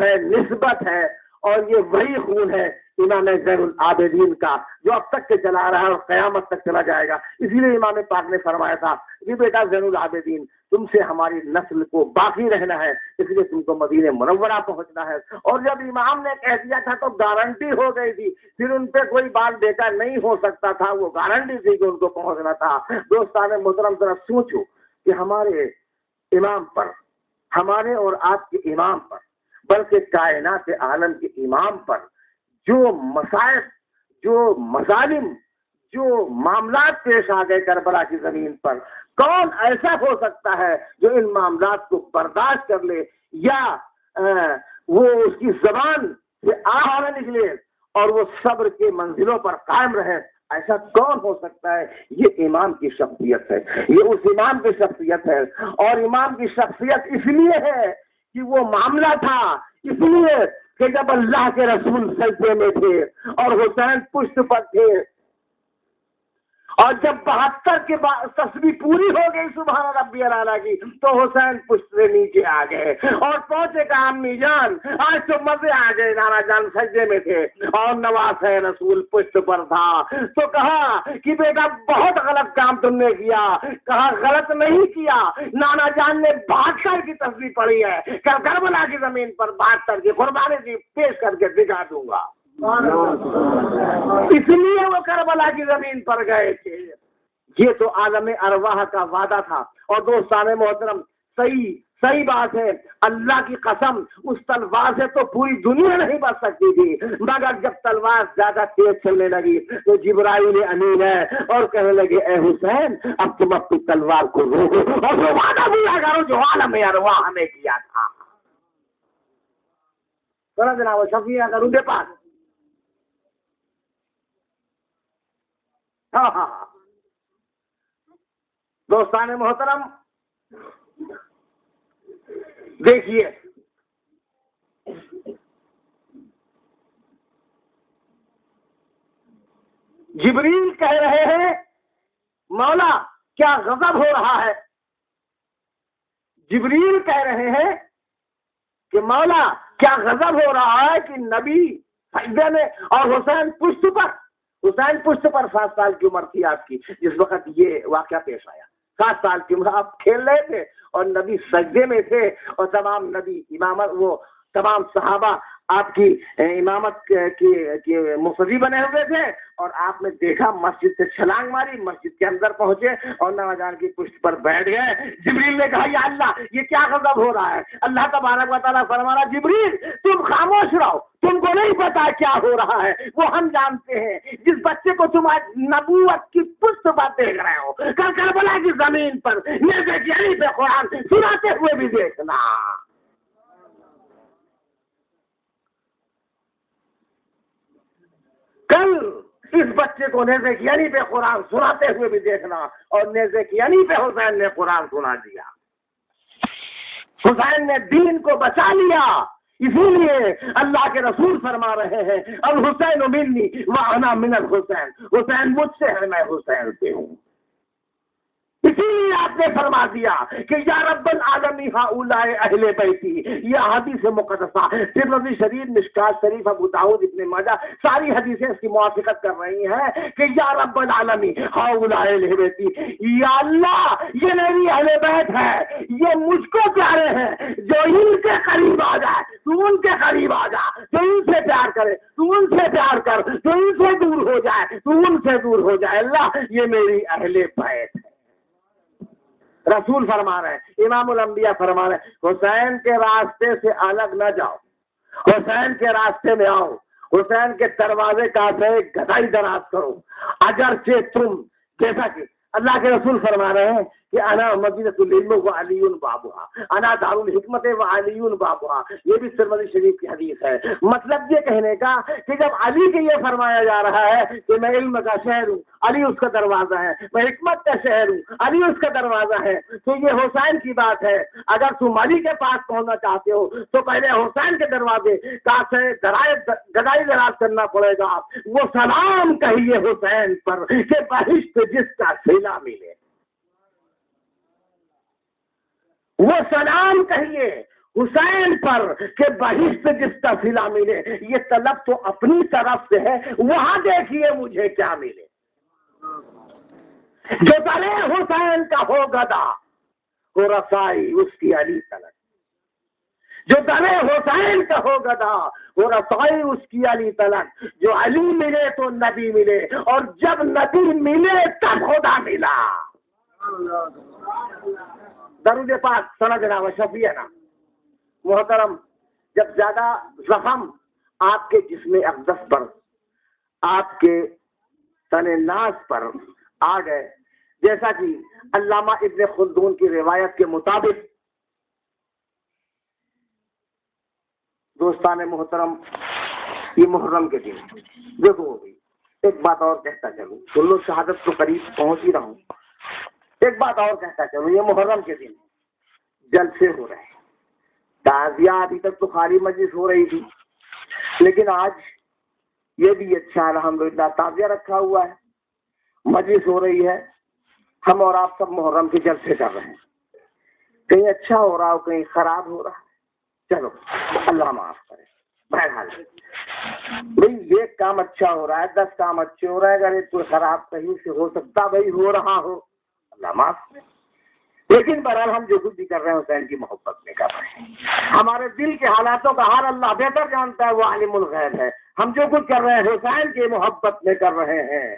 ہے، نسبت ہے، اور یہ وہی خون ہے امام زین العابدین کا جو اب تک کے چلا رہا ہے اور قیامت تک چلا جائے گا۔ اسی لیے امام پاک نے فرمایا تھا کہ بیٹا زین العابدین، تم سے ہماری نسل کو باقی رہنا ہے، اس لیے تم کو مدینہ منورہ پہنچنا ہے۔ اور جب امام نے کہہ دیا تھا تو گارنٹی ہو گئی تھی، پھر ان پہ کوئی بال بیٹا نہیں ہو سکتا تھا، وہ گارنٹی تھی کہ ان کو پہنچنا تھا۔ دوستان محترم، ذرا سوچو کہ ہمارے امام پر، ہمارے اور آپ کے امام پر، بلکہ کائنات عالم کے امام پر جو مصائب، جو مظالم، جو معاملات پیش آ گئے کربلا کی زمین پر، کون ایسا ہو سکتا ہے جو ان معاملات کو برداشت کر لے یا وہ اس کی زبان سے آہ نہ نکلے اور وہ صبر کے منزلوں پر قائم رہے؟ ایسا کون ہو سکتا ہے؟ یہ امام کی شخصیت ہے، یہ اس امام کی شخصیت ہے۔ اور امام کی شخصیت اس لیے ہے کہ وہ معاملہ تھا، اس لیے کہ جب اللہ کے رسول سجدے میں تھے اور حسین پشت پر تھے، اور جب 72 کے بعد تسبیح پوری ہو گئی سبحان ربی الاعلیٰ کی، تو حسین پشت سے نیچے آ گئے اور پہنچے کہا امی جان آج تو مزے آ گئے، نانا جان سجدے میں تھے اور نواز رسول پشت پر تھا۔ تو کہا کہ بیٹا بہت غلط کام تم نے کیا۔ کہا غلط نہیں کیا، نانا جان نے 72 کی تسبیح پڑھی ہے، کہ کربلا کی زمین پر 72 کی قربانی دی پیش کر کے دکھا دوں گا۔ اس لیے وہ کربلا کی زمین پر گئے تھے۔ یہ تو عالم ارواح کا وعدہ تھا۔ اور دوستان محترم، صحیح بات ہے، اللہ کی قسم اس تلوار سے تو پوری دنیا نہیں بچ سکتی تھی، مگر جب تلوار زیادہ تیز چلنے لگی تو جبرائیل امین ہے اور کہنے لگے اے حسین اب تم اپنی تلوار کو روکو اور وہ وعدہ پورا کرو جو عالم ارواح نے کیا تھا۔ جناب شفیع کا روڈے پاس، ہاں دوستان محترم، دیکھیے جبریل کہہ رہے ہیں مولا کیا غضب ہو رہا ہے، جبریل کہہ رہے ہیں کہ مولا کیا غضب ہو رہا ہے کہ نبی سجدے میں اور حسین پشت پر۔ حسین پشت پر 7 سال کی عمر تھی آپ کی جس وقت یہ واقعہ پیش آیا، 7 سال کی عمر، آپ کھیل رہے تھے اور نبی سجدے میں تھے، اور تمام نبی امامت، وہ تمام صحابہ آپ کی امامت کی مقتدی بنے ہوئے تھے، اور آپ نے دیکھا مسجد سے چھلانگ ماری، مسجد کے اندر پہنچے اور نانا جان کی پشت پر بیٹھ گئے۔ جبریل نے کہا یا اللہ یہ کیا غضب ہو رہا ہے؟ اللہ تبارک و تعالیٰ فرمانا جبریل تم خاموش رہو، تم کو نہیں پتا کیا ہو رہا ہے، وہ ہم جانتے ہیں۔ جس بچے کو تم آج نبوت کی پشت پر دیکھ رہے ہو، کل کربلا کی زمین پر میرے جلی پہ قرآن سناتے ہوئے بھی دیکھنا۔ اس بچے کو نیزے کی یعنی پہ قرآن سناتے ہوئے بھی دیکھنا، اور نیزے کی یعنی پہ حسین نے قرآن سنا دیا، حسین نے دین کو بچا لیا۔ اسی لیے اللہ کے رسول فرما رہے ہیں الحسین منی وانا من الحسین، حسین مجھ سے ہے، میں حسین سے ہوں۔ اسی لیے آپ نے فرما دیا کہ یا رب العالمین ہؤلاء اہل بیتی، یہ حدیث مقدسہ ترمذی شریف، مشکات شریف، ابو داؤد، ابن ماجہ، ساری حدیثیں اس کی موافقت کر رہی ہیں کہ یا رب العالمین ہؤلاء اہل بیتی، یا اللہ یہ میری اہل بیت ہے، یہ مجھ کو پیارے ہیں، جو ان کے قریب آ جائے تو ان کے قریب آ جا، جو ان سے پیار کرے تو ان سے پیار کر، جو ان سے دور ہو جائے تو ان سے دور ہو جائے، اللہ یہ میری اہل بیت ہے۔ رسول فرما رہے ہیں، امام الانبیاء فرما رہے ہیں حسین کے راستے سے الگ نہ جاؤ، حسین کے راستے میں آؤ، حسین کے دروازے کا سے گدائی دراز کرو، اگرچہ تم جیسا کہ اللہ کے رسول فرما رہے ہیں کہ انا مدینۃ العلم وعلی بابها، انا دار الحکمت وعلی بابها، یہ بھی ترمذی شریف کی حدیث ہے۔ مطلب یہ کہنے کا کہ جب علی کے یہ فرمایا جا رہا ہے کہ میں علم کا شہر ہوں، علی اس کا دروازہ ہے، میں حکمت کا شہر ہوں، علی اس کا دروازہ ہے، تو یہ حسین کی بات ہے۔ اگر تم علی کے پاس پہنچنا چاہتے ہو تو پہلے حسین کے دروازے کا سے گدائی دراز کرنا پڑے گا۔ وہ سلام کہیے حسین پر کہ بہشت جس کا صلہ ملے، وہ سلام کہیے حسین پر کہ بہشت جس کا صلہ ملے۔ یہ طلب تو اپنی طرف سے ہے، وہاں دیکھیے مجھے کیا ملے۔ جو تلے حسین کا ہو گدا ہو رسائی اس کی علی طلب، جو تلے حسین کا ہو گدا ہو رسائی اس کی علی طلب۔ جو علی ملے تو نبی ملے، اور جب نبی ملے تب خدا ملا۔ درود پاک سندنا و شفیعنا۔ محترم، جب زیادہ زخم آپ کے جسم اقدس پر، آپ کے تن ناز پر آ گئے، جیسا کہ علامہ ابن خلدون کی روایت کے مطابق، دوستان محترم، یہ محرم کے دن دیکھو، ایک بات اور کہتا چلوں، سن شہادت تو قریب پہنچ ہی رہا ہوں، ایک بات اور کہتا چلوں، یہ محرم کے دن جلسے ہو رہے ہیں، تعزیہ ابھی تک تو خالی مجلس ہو رہی تھی، لیکن آج یہ بھی اچھا الحمدللہ تعزیہ رکھا ہوا ہے، مجلس ہو رہی ہے، ہم اور آپ سب محرم کے جلسے کر رہے ہیں، کہیں اچھا ہو رہا ہو کہیں خراب ہو رہا ہے، چلو اللہ معاف کرے۔ بہرحال بھائی یہ کام اچھا ہو رہا ہے، 10 کام اچھے ہو رہے ہیں، اگر ایک کوئی خراب کہیں سے ہو سکتا بھائی ہو رہا ہو، اللہ معاف کرے، لیکن بہرحال ہم جو کچھ بھی کر رہے ہیں حسین کی محبت میں کر رہے ہیں۔ ہمارے دل کے حالاتوں کا حال اللہ بہتر جانتا ہے، وہ عالم الغیب ہے۔ ہم جو کچھ کر رہے ہیں حسین کی محبت میں کر رہے ہیں۔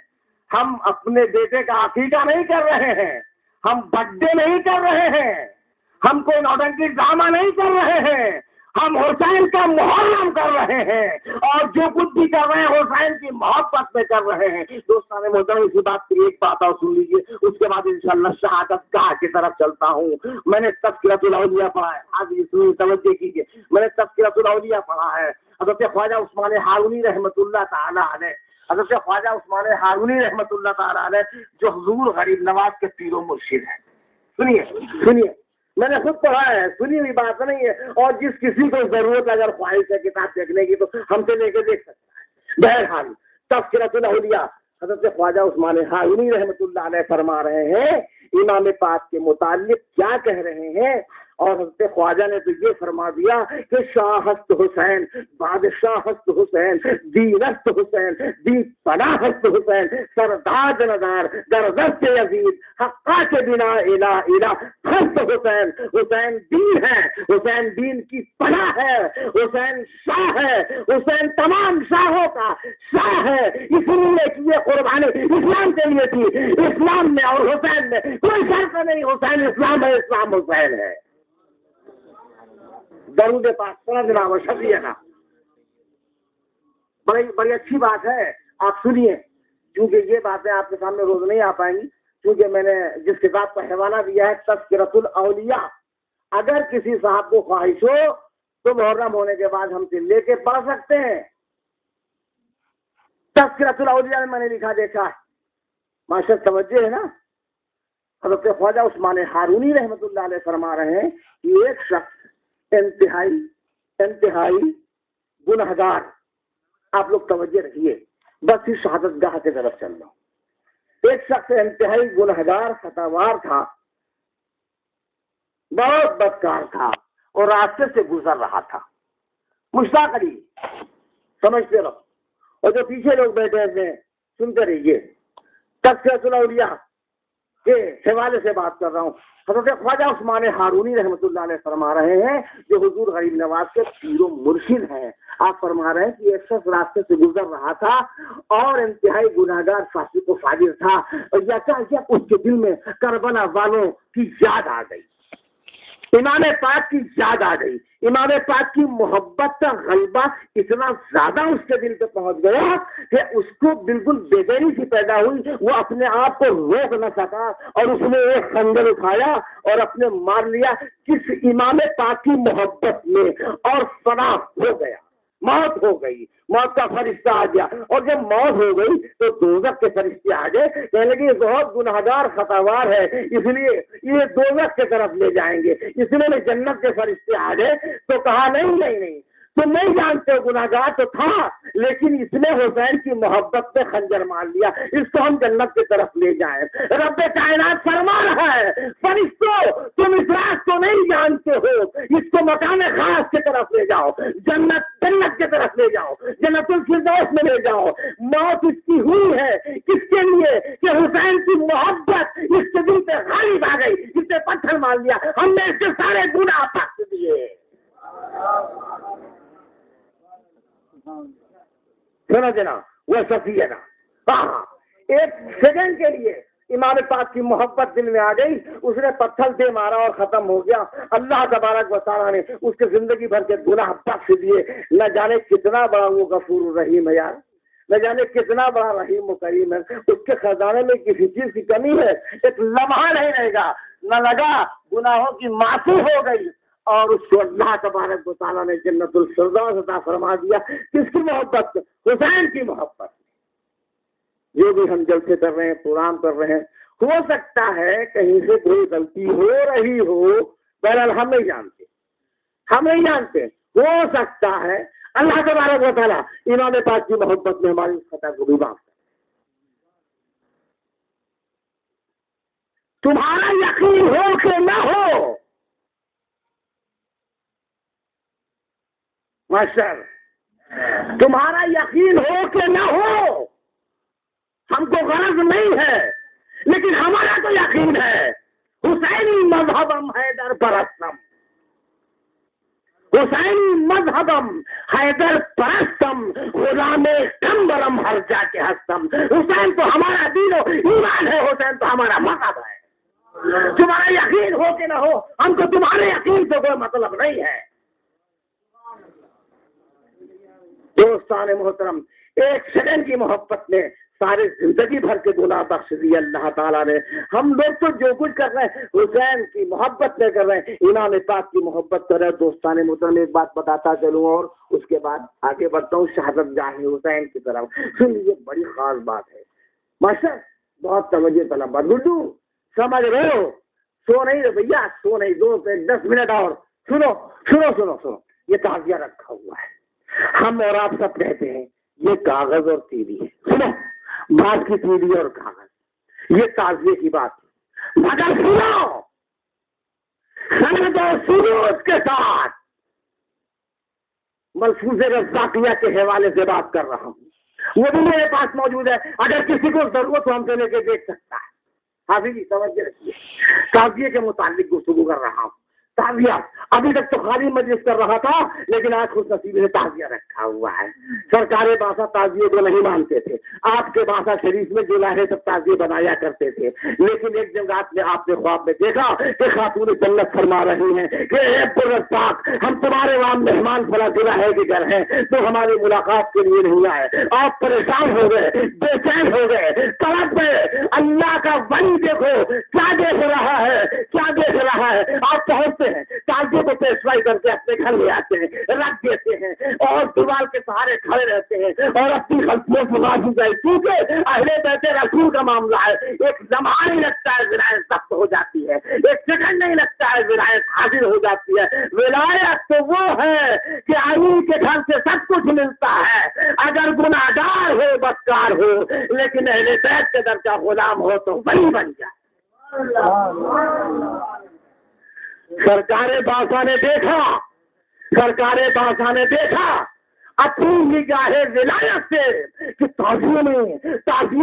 ہم اپنے بیٹے کا عقیقہ نہیں کر رہے ہیں، ہم برتھ ڈے نہیں کر رہے ہیں، ہم کوئی نوٹنکی ڈرامہ نہیں کر رہے ہیں، ہم حسین کا محرم کر رہے ہیں، اور جو کچھ بھی کر رہے ہیں حسین کی محبت میں کر رہے ہیں۔ دوستان محترم، اسی بات کی ایک بات اور سن لیجیے، اس کے بعد انشاءاللہ شہادت گاہ کی طرف چلتا ہوں۔ میں نے تذکرۃ الاولیاء پڑھا ہے، آج اس توجہ کیجیے، میں نے تذکرۃ الاولیاء پڑھا ہے۔ حضرت خواجہ عثمان ہارونی رحمۃ اللہ تعالی علیہ، حضرت خواجہ عثمان ہارونی رحمۃ اللہ تعالی علیہ جو حضور غریب نواز کے پیر و مرشد ہیں۔ سنیے سنیے، میں نے خود پڑھا ہے، سنی ہوئی بات نہیں ہے، اور جس کسی کو ضرورت اگر خواہش ہے کتاب دیکھنے کی تو ہم سے لے کے دیکھ سکتا ہے۔ بہرحال تذکرۃ الاولیاء، حضرت خواجہ عثمان ہارونی رحمۃ اللہ علیہ فرما رہے ہیں امام پاک کے متعلق کیا کہہ رہے ہیں، اور حضرت خواجہ نے تو یہ فرما دیا کہ شاہست حسین، بادشاہست حسین، دینست حسین، دی پناہست حسین، سرداج ندار دردست یزید، حقا کے بنا الہ الہ خست حسین۔ حسین دین ہے، حسین دین کی پناہ ہے، حسین شاہ ہے، حسین تمام شاہوں کا شاہ ہے۔ اس لیے کہ یہ قربانی اسلام کے لیے تھی، اسلام میں اور حسین میں کوئی فرق نہیں، حسین اسلام ہے، اسلام حسین ہے۔ درود پاک سندنا و شفیعنا۔ بڑی اچھی بات ہے، آپ سنیے، کیونکہ یہ باتیں آپ کے سامنے روز نہیں آ پائیں گی، کیونکہ میں نے جس کتاب کا حوالہ دیا ہے تذکرۃ الاولیاء، اگر کسی صاحب کو خواہش ہو تو محرم ہونے کے بعد ہم سے لے کے پڑھ سکتے ہیں۔ تذکرۃ الاولیاء میں نے لکھا دیکھا ہے، ماشاء توجہ ہے نا، حضرت خواجہ عثمان ہارونی رحمۃ اللہ علیہ فرما رہے ہیں کہ ایک شخص انتہائی گنہگار، آپ لوگ توجہ رکھیے، بس اس شہادت گاہ کی طرف چل رہا ہوں، ایک شخص انتہائی گنہگار خطاوار تھا، بہت بدکار تھا، اور راستے سے گزر رہا تھا، مشتاق علی سمجھتے رہو، اور جو پیچھے لوگ بیٹھے ہیں سنتے رہیے، تذکرۃ الاولیاء کے حوالے سے بات کر رہا ہوں۔ حضرت خواجہ عثمان ہارونی رحمۃ اللہ علیہ فرما رہے ہیں، جو حضور غریب نواز کے پیر و مرشد ہیں، آپ فرما رہے ہیں کہ ایک شخص راستے سے گزر رہا تھا اور انتہائی گناہگار فاسق و فاجر تھا، اور یکایک اس کے دل میں کربلا والوں کی یاد آ گئی، امام پاک کی یاد آ گئی، امام پاک کی محبت کا غلبہ اتنا زیادہ اس کے دل پہ پہنچ گیا کہ اس کو بالکل بےدینی سی پیدا ہوئی، وہ اپنے آپ کو روک نہ سکا اور اس نے ایک خنجر اٹھایا اور اپنے مار لیا کس امام پاک کی محبت میں، اور فنا ہو گیا، موت ہو گئی، موت کا فرشتہ آ گیا، اور جب موت ہو گئی تو دوزخ کے فرشتے آ گئے، کہنے لگے یہ بہت گناہگار خطاوار ہے، اس لیے یہ دوزخ کی طرف لے جائیں گے، اس لیے جنت کے فرشتے آ گئے، تو کہا نہیں تم نہیں جانتے ہو، گناہگار تو تھا لیکن اس نے حسین کی محبت پہ خنجر مار لیا، اس کو ہم جنت کی طرف لے جائیں۔ رب کائنات فرما رہا ہے فرشتوں تم اس راز کو نہیں جانتے ہو، اس کو مکان خاص کی طرف لے جاؤ، جنت کی طرف لے جاؤ، جنت الفردوس میں لے جاؤ۔ موت اس کی ہوئی ہے کس کے لیے کہ حسین کی محبت اس کے دل پہ غالب آ گئی، اس نے پتھر مار دیا، ہم نے اس کے سارے گناہ بخش دیے۔ سنو جناب وہ صفیہ نا، ہاں ایک سیکنڈ کے لیے امام پاک کی محبت دل میں آ گئی، اس نے پتھر دے مارا اور ختم ہو گیا۔ اللہ تبارک و تعالیٰ نے اس کے زندگی بھر کے گناہ بخش دیے۔ نہ جانے کتنا بڑا وہ غفور الرحیم ہے یار، نہ جانے کتنا بڑا رحیم و کریم ہے، اس کے خزانے میں کسی چیز کی کمی ہے، ایک لمحہ نہیں رہے گا، نہ لگا گناہوں کی معافی ہو گئی، اور اس کو اللہ تبارک و تعالیٰ نے جنت الفردوس عطا فرما دیا۔ کس کی محبت؟ حسین کی محبت۔ جو بھی ہم جلسے کر رہے ہیں، پروگرام کر رہے ہیں، ہو سکتا ہے کہیں سے کوئی غلطی ہو رہی ہو، بہرحال ہم نہیں جانتے، ہو سکتا ہے اللہ تبارک و تعالیٰ امام پاک کی محبت میں ہماری خطا کو بھی معاف کرے۔ تمہارا یقین ہو کہ نہ ہو، ماشاء تمہارا یقین ہو کہ نہ ہو، ہم کو غرض نہیں ہے، لیکن ہمارا تو یقین ہے، حسینی مذہبم حیدر پرستم، حسینی مذہبم حیدر پرستم، غلام کمبرم ہر جا کے ہستم۔ حسین تو ہمارا دین و ایمان ہے، حسین تو ہمارا مذہب ہے۔ تمہارا یقین ہو کہ نہ ہو، ہم کو تمہارے یقین سے کوئی مطلب نہیں ہے۔ دوستان محترم، ایک سیکنڈ کی محبت میں سارے زندگی بھر کے گناہ بخش دیے اللہ تعالیٰ نے۔ ہم لوگ تو جو کچھ کر رہے ہیں حسین کی محبت میں کر رہے ہیں، امام پاک کی محبت کر رہے ہیں۔ دوستان محترم، ایک بات بتاتا چلوں اور اس کے بعد آگے بڑھتا ہوں شہادت گاہ حسین کی طرف۔ سنیے، بڑی خاص بات ہے ماشاء، بہت توجہ طلب بات۔ گڈو سمجھ رہے ہو؟ سو نہیں رہے بھیا، سو نہیں، 10 منٹ اور سنو سنو سنو سنو، یہ تعزیہ رکھا ہوا ہے، ہم اور آپ سب کہتے ہیں یہ کاغذ اور تیلی ہے، سنو، بات کی تیلی اور کاغذ، یہ تعزیے کی بات ہے، مگر سنو سند و ثبوت کے ساتھ ملفوظ رزاقیہ کے حوالے سے بات کر رہا ہوں، وہ بھی میرے پاس موجود ہے، اگر کسی کو ضرورت ہو ہم سے لے کے دیکھ سکتا ہے۔ حافظ جی توجہ رکھیے، تعزیے کے متعلق گفتگو کر رہا ہوں۔ تعزیہ ابھی تک تو خالی مجلس کر رہا تھا، لیکن آج خوش نصیبی نے تعزیہ رکھا ہوا ہے۔ سرکار باسا تعزیے کو نہیں مانتے تھے، آپ کے باسا شریف میں جو لاہے سب تعزیے بنایا کرتے تھے، لیکن ایک دن رات میں آپ نے خواب میں دیکھا کہ خاتون جنت فرما رہی ہیں کہ اے پاک، ہم تمہارے وہاں مہمان فلاں لاہے کے گھر ہیں تو ہماری ملاقات کے لیے نہیں آئے، آپ پریشان ہو گئے، بے چین ہو گئے، تڑپ گئے۔ اللہ کا ولی دیکھو کیا دیکھ رہا ہے، کیا دیکھ رہا ہے۔ آپ پہنچتے ہیں، تعزیہ بچوں کو پیشوائی کر کے اپنے گھر لے آتے ہیں, رکھ دیتے ہیں اور دیوار کے سہارے کھڑے رہتے ہیں اور اپنی غلطیوں سے معافی چاہیے, کیونکہ اہل بیت رسول کا معاملہ ہے. ایک لمحہ نہیں لگتا ہے ولایت ضبط ہو جاتی ہے, ایک سیکنڈ نہیں لگتا ہے ولایت حاضر ہو جاتی ہے. ولایت تو وہ ہے کہ علی کے گھر سے سب کچھ ملتا ہے, اگر گناہگار ہو بدکار ہو لیکن اہل بیت کے در کا غلام ہو تو وہی بن جائے. سرکار بادشاہ نے دیکھا, سرکار بادشاہ نے دیکھا اپنی نگاہ ولایت سے کہ تازیے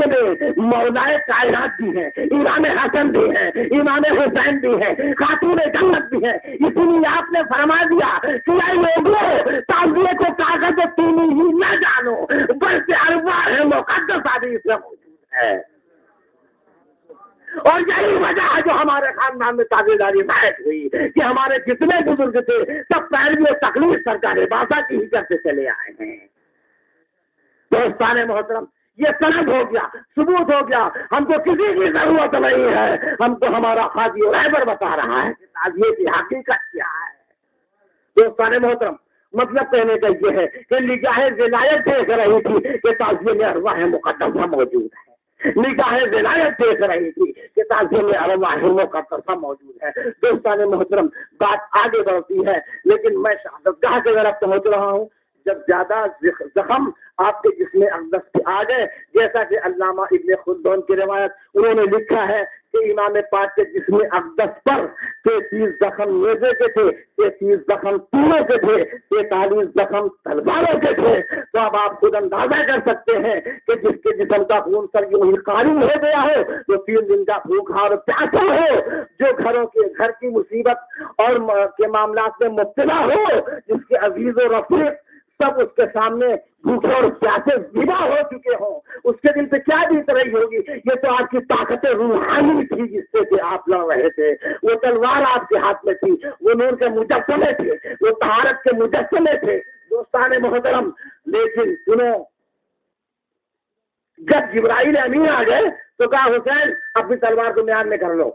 میں مولائے کائنات بھی ہیں, امام حسن بھی ہیں, امام حسین بھی ہیں, خاتون جنت بھی ہیں. اسی لیے آپ نے فرما دیا کہ اے لوگوں تازیے کو کاغذ تینی ہی نہ جانو بلکہ ارواح مقدس حدیث میں موجود ہے. اور یہی وجہ ہے جو ہمارے خاندان میں تابعداری ظاہر ہوئی کہ ہمارے جتنے بزرگ تھے سب پیروی و تقلید سرکار بادشاہ کی ہی کرتے چلے آئے ہیں. دوستان محترم, یہ سند ہو گیا, ثبوت ہو گیا, ہم کو کسی کی ضرورت نہیں ہے, ہم کو ہمارا قاضی اور رہبر بتا رہا ہے کہ تعزیے کی حقیقت کیا ہے. دوستان محترم, مطلب کہنے کا یہ ہے کہ نگاہ ولایت دیکھ رہی تھی کہ تعزیے میں ارواح مقدسہ موجود ہے, نگاہ ولایت دیکھ رہی تھی کہ تعزیے میں ارواح مقدسہ موجود ہے. دوستان محترم, بات آگے بڑھتی ہے لیکن میں شہادتگاہ کی طرف پہنچ رہا ہوں. جب زیادہ زخم آپ کے جسم اقدس پہ آ گئے, جیسا کہ علامہ ابن خلدون کی روایت انہوں نے لکھا ہے کہ امام پاک کے جسم اقدس پر 33 زخم نیزے کے تھے, 33 زخم تیروں کے تھے, 43 زخم تلواروں کے تھے. تو اب آپ خود اندازہ کر سکتے ہیں کہ جس کے جسم کا خون سر یوں ہی قاری ہو گیا ہو, جو 3 دن کا بھوکھا اور پیاسا ہو, جو گھر کی مصیبت اور کے معاملات میں مبتلا ہو, جس کے عزیز و رفیق سب اس کے سامنے بھوکے اور پیاسے ذبح ہو چکے ہوں, اس کے دل پہ کیا بیت رہی ہوگی. یہ تو آپ کی طاقت روحانی تھی جس سے کہ آپ لڑ رہے تھے. وہ تلوار آپ کے ہاتھ میں تھی, وہ نور کے مجسمے تھے, وہ طہارت کے مجسمے تھے. دوستان محترم, لیکن سنو, جب جبرائیل امین آ گئے تو کہا حسین اپنی تلوار کو میان میں کر لو,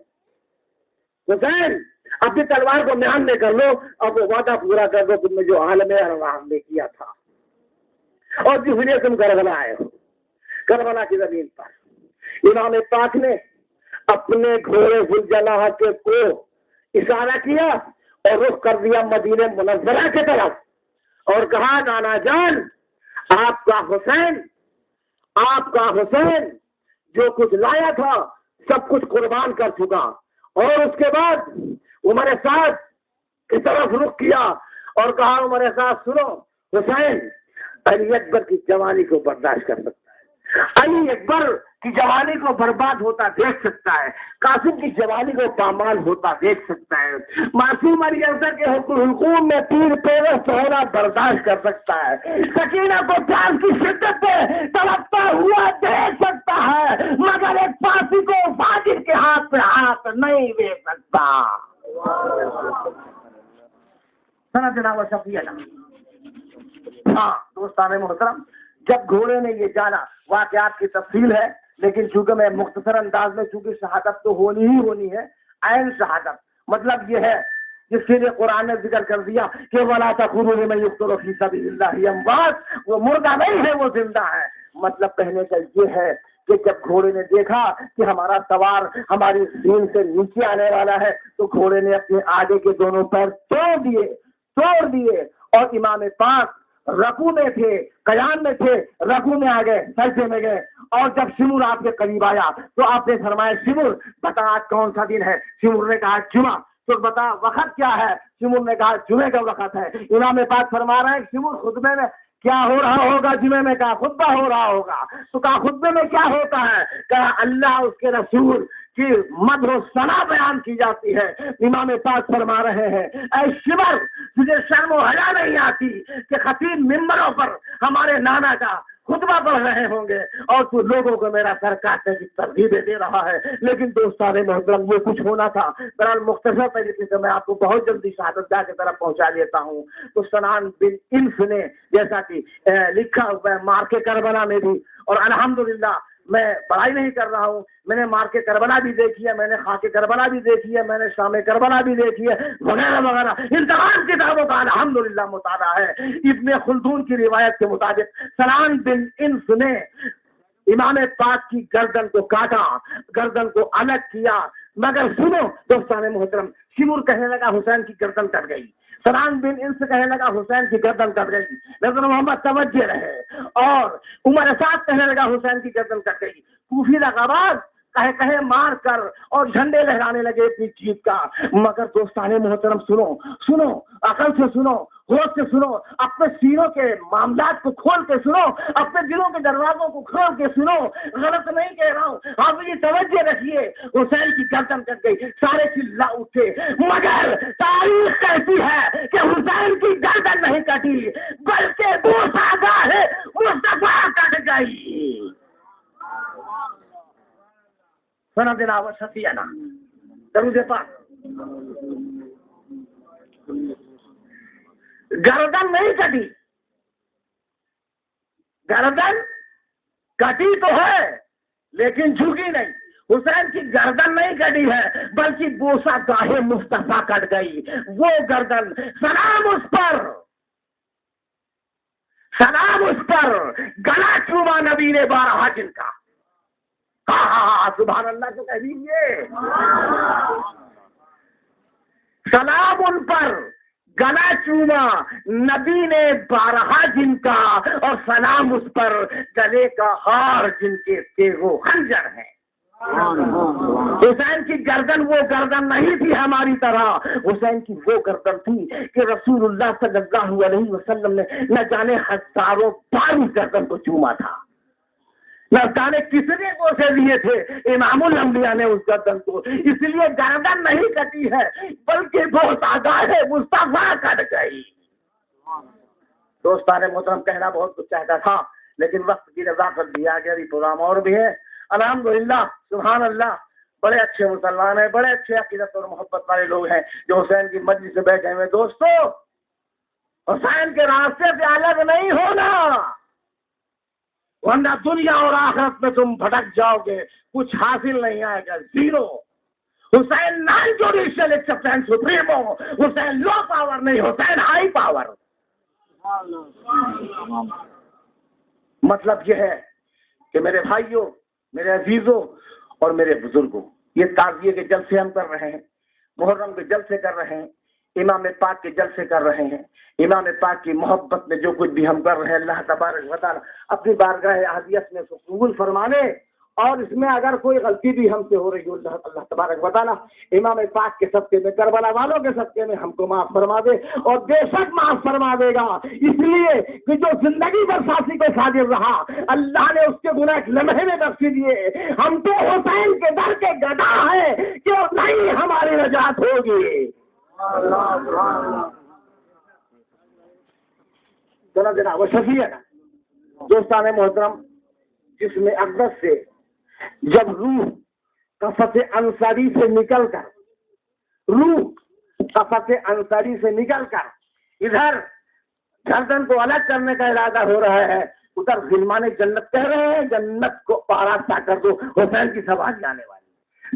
حسین اپنی تلوار کو میان میں کر لو, اب وہ وعدہ پورا کر دو تم نے جو عالم ارواح میں کیا تھا اور جس لیے تم کربلا آئے ہو. کربلا کی زمین پر امام پاک نے اپنے گھوڑے ذوالجناح کے کو اشارہ کیا اور رخ کر دیا مدینہ منورہ کی طرف اور کہا نانا جان, آپ کا حسین جو کچھ لایا تھا سب کچھ قربان کر چکا. اور اس کے بعد عمر سعد کی طرف رخ کیا اور کہا عمر سعد سنو, حسین علی اکبر کی جوانی کو برداشت کر سکتا ہے, علی اکبر کی جوانی کو برباد ہوتا دیکھ سکتا ہے, قاسم کی جوانی کو پامال ہوتا دیکھ سکتا ہے, معصوم علی اکبر کے حلقوم میں 3 پیوست ہونا برداشت کر سکتا ہے, سکینہ کو پیار کی شدت سے تڑپتا ہوا دیکھ سکتا ہے, مگر ایک پاسی کو فاجر کے ہاتھ پہ ہاتھ نہیں دے سکتا. ہاں دوستان محترم, جب گھوڑے نے یہ جانا, واقعات کی تفصیل ہے لیکن چونکہ میں مختصر انداز میں, چونکہ شہادت تو ہونی ہی ہونی ہے, عین شہادت مطلب یہ ہے جس کے لیے قرآن نے ذکر کر دیا کہ وَلَا تَقُولُوا لِمَن يُقْتَلُ فِي سَبِيلِ اللَّهِ أَمْوَاتٌ, وہ مردہ نہیں ہے, وہ زندہ ہے. مطلب کہنے کا یہ ہے کہ جب گھوڑے نے دیکھا کہ ہمارا سوار ہماری زین سے نیچے آنے والا ہے تو گھوڑے نے اپنے آگے کے دونوں پیر توڑ دیے اور امام پاک رکوع میں تھے, قیام میں تھے, رکوع میں آ گئے, سجدے میں گئے. اور جب شمر آپ کے قریب آیا تو آپ نے فرمایا شمر بتا آج کون سا دن ہے. شمر نے کہا جمعہ. تو بتا وقت کیا ہے. شمر نے کہا جمعے کا وقت ہے. امام پاک فرما رہے ہیں شمر خطبے میں کیا ہو رہا ہوگا. جمعے میں کہا خطبہ ہو رہا ہوگا. تو کہا خطبے میں کیا ہوتا ہے. کہا اللہ اس کے رسول کی مدح و ثنا بیان کی جاتی ہے. امام پاک فرما رہے ہیں اے شمر تجھے شرم و حیا نہیں آتی کہ خطیب ممبروں پر ہمارے نانا کا خطبہ پڑھ رہے ہوں گے اور تو لوگوں کو میرا سر کاٹنے کی ترغیبیں دے رہا ہے. لیکن دوستان محترم وہ کچھ ہونا تھا. بہرحال مختصر طریقے سے میں آپ کو بہت جلدی شہادتگاہ کی طرف پہنچا دیتا ہوں. تو سنان بن انف نے جیسا کہ لکھا ہوا ہے مارکے کربلا میں بھی, اور الحمدللہ میں بڑائی نہیں کر رہا ہوں، میں نے مار کے کربلا بھی دیکھی ہے، میں نے خاک کربلا بھی دیکھی ہے، میں نے شام کربلا بھی دیکھی ہے، وغیرہ وغیرہ ان تمام کتابوں کا الحمدللہ مطالعہ ہے۔ ابن خلدون کی روایت کے مطابق سنان بن انس نے امام پاک کی گردن کو کاٹا، گردن کو الگ کیا، مگر سنو دوستان محترم، سمر کہنے لگا حسین کی گردن کٹ گئی، سنان بن انس کہنے لگا حسین کی گردن کٹ گئی، نظر محمد توجہ رہے، اور عمر سعد کہنے لگا حسین کی گردن کٹ گئی، کوفی لغاواز کہے مار کر اور جھنڈے لہرانے لگے اپنی جیت کا۔ مگر دوستان محترم سنو عقل سے سنو، ہوش سے سنو، اپنے سینوں کے معاملات کو کھول کے سنو، اپنے دلوں کے دروازوں کو کھول کے سنو، غلط نہیں کہہ رہا ہوں، آپ یہ توجہ رکھیے، حسین کی گردن کٹ گئی، سارے چلا اٹھے، مگر تاریخ کہتی ہے کہ حسین کی گردن نہیں کٹی بلکہ بوسہگاہ مصطفیٰ کٹ گئی۔ سندنا و شفیعنا درود پاک۔ گردن نہیں کٹی، گردن کٹی تو ہے لیکن جھکی نہیں، حسین کی گردن نہیں کٹی ہے بلکہ بوسہ گاہ مصطفیٰ کٹ گئی، وہ گردن، سلام اس پر، سلام اس پر، گلا چوما نبی نے بارہا جن کا، سبحان اللہ کو کہہ دیجیے، سلام ان پر، گلا چوما نبی نے بارہا جن کا، اور سلام اس پر گلے کا ہار جن کے تیر و خنجر ہے۔ حسین کی گردن وہ گردن نہیں تھی ہماری طرح، حسین کی وہ گردن تھی کہ رسول اللہ صلی اللہ علیہ وسلم نے نہ جانے ہزاروں بار اس گردن کو چوما تھا، نہ جانے کتنے بوسے دیے تھے امام الانبیاء نے اس گردن کو، اس لیے گردن نہیں کٹی ہے بلکہ بوسہگاہ مصطفیٰ کٹ گئی۔ دوستان محترم، کہنا بہت کچھ چاہتا تھا لیکن وقت کی نزاکت بھی آ گیا، پروگرام اور بھی ہے۔ الحمدللہ، سبحان اللہ، بڑے اچھے مسلمان ہیں، بڑے اچھے عقیدت اور محبت والے لوگ ہیں جو حسین کی مجلس سے بیٹھے ہوئے۔ دوستو، حسین کے راستے سے الگ نہیں ہونا، ورنہ دنیا اور آخرت میں تم بھٹک جاؤ گے، کچھ حاصل نہیں آئے گا، زیرو۔ حسین نان جوڈیشل ایکسپٹینس سپریمو، حسین لو پاور نہیں، حسین ہائی پاور۔ مطلب یہ ہے کہ میرے بھائیوں، میرے عزیزوں اور میرے بزرگوں، یہ تعزیے کے جلسے ہم کر رہے ہیں، محرم کے جلسے کر رہے ہیں، امام پاک کے جلسے کر رہے ہیں، امام پاک کی محبت میں جو کچھ بھی ہم کر رہے ہیں، اللہ تبارک و تعالیٰ اپنی بارگاہ احادیث میں قبول فرمانے، اور اس میں اگر کوئی غلطی بھی ہم سے ہو رہی ہو، اللہ تبارک و تعالیٰ امام پاک کے صدقے میں، کربلا والوں کے صدقے میں ہم کو معاف فرما دے، اور بے شک معاف فرما دے گا، اس لیے کہ جو زندگی بھر ساتھی کو صادر رہا اللہ نے اس کے گناہ ایک لمحے میں بخش دیے۔ ہم تو حسین کے در کے گدا ہیں کہ نہیں ہماری نجات ہوگی۔ جناب وہ شفیع ہے دوستان محترم، جس میں اقدس سے جب روح کفت انصاری سے نکل کر، روح کفت انصاری سے نکل کر ادھر گردن کو الگ کرنے کا ارادہ ہو رہا ہے، ادھر غلمان جنت کہہ رہے ہیں جنت کو آراستہ کر دو، حسین کی سواری آنے والی۔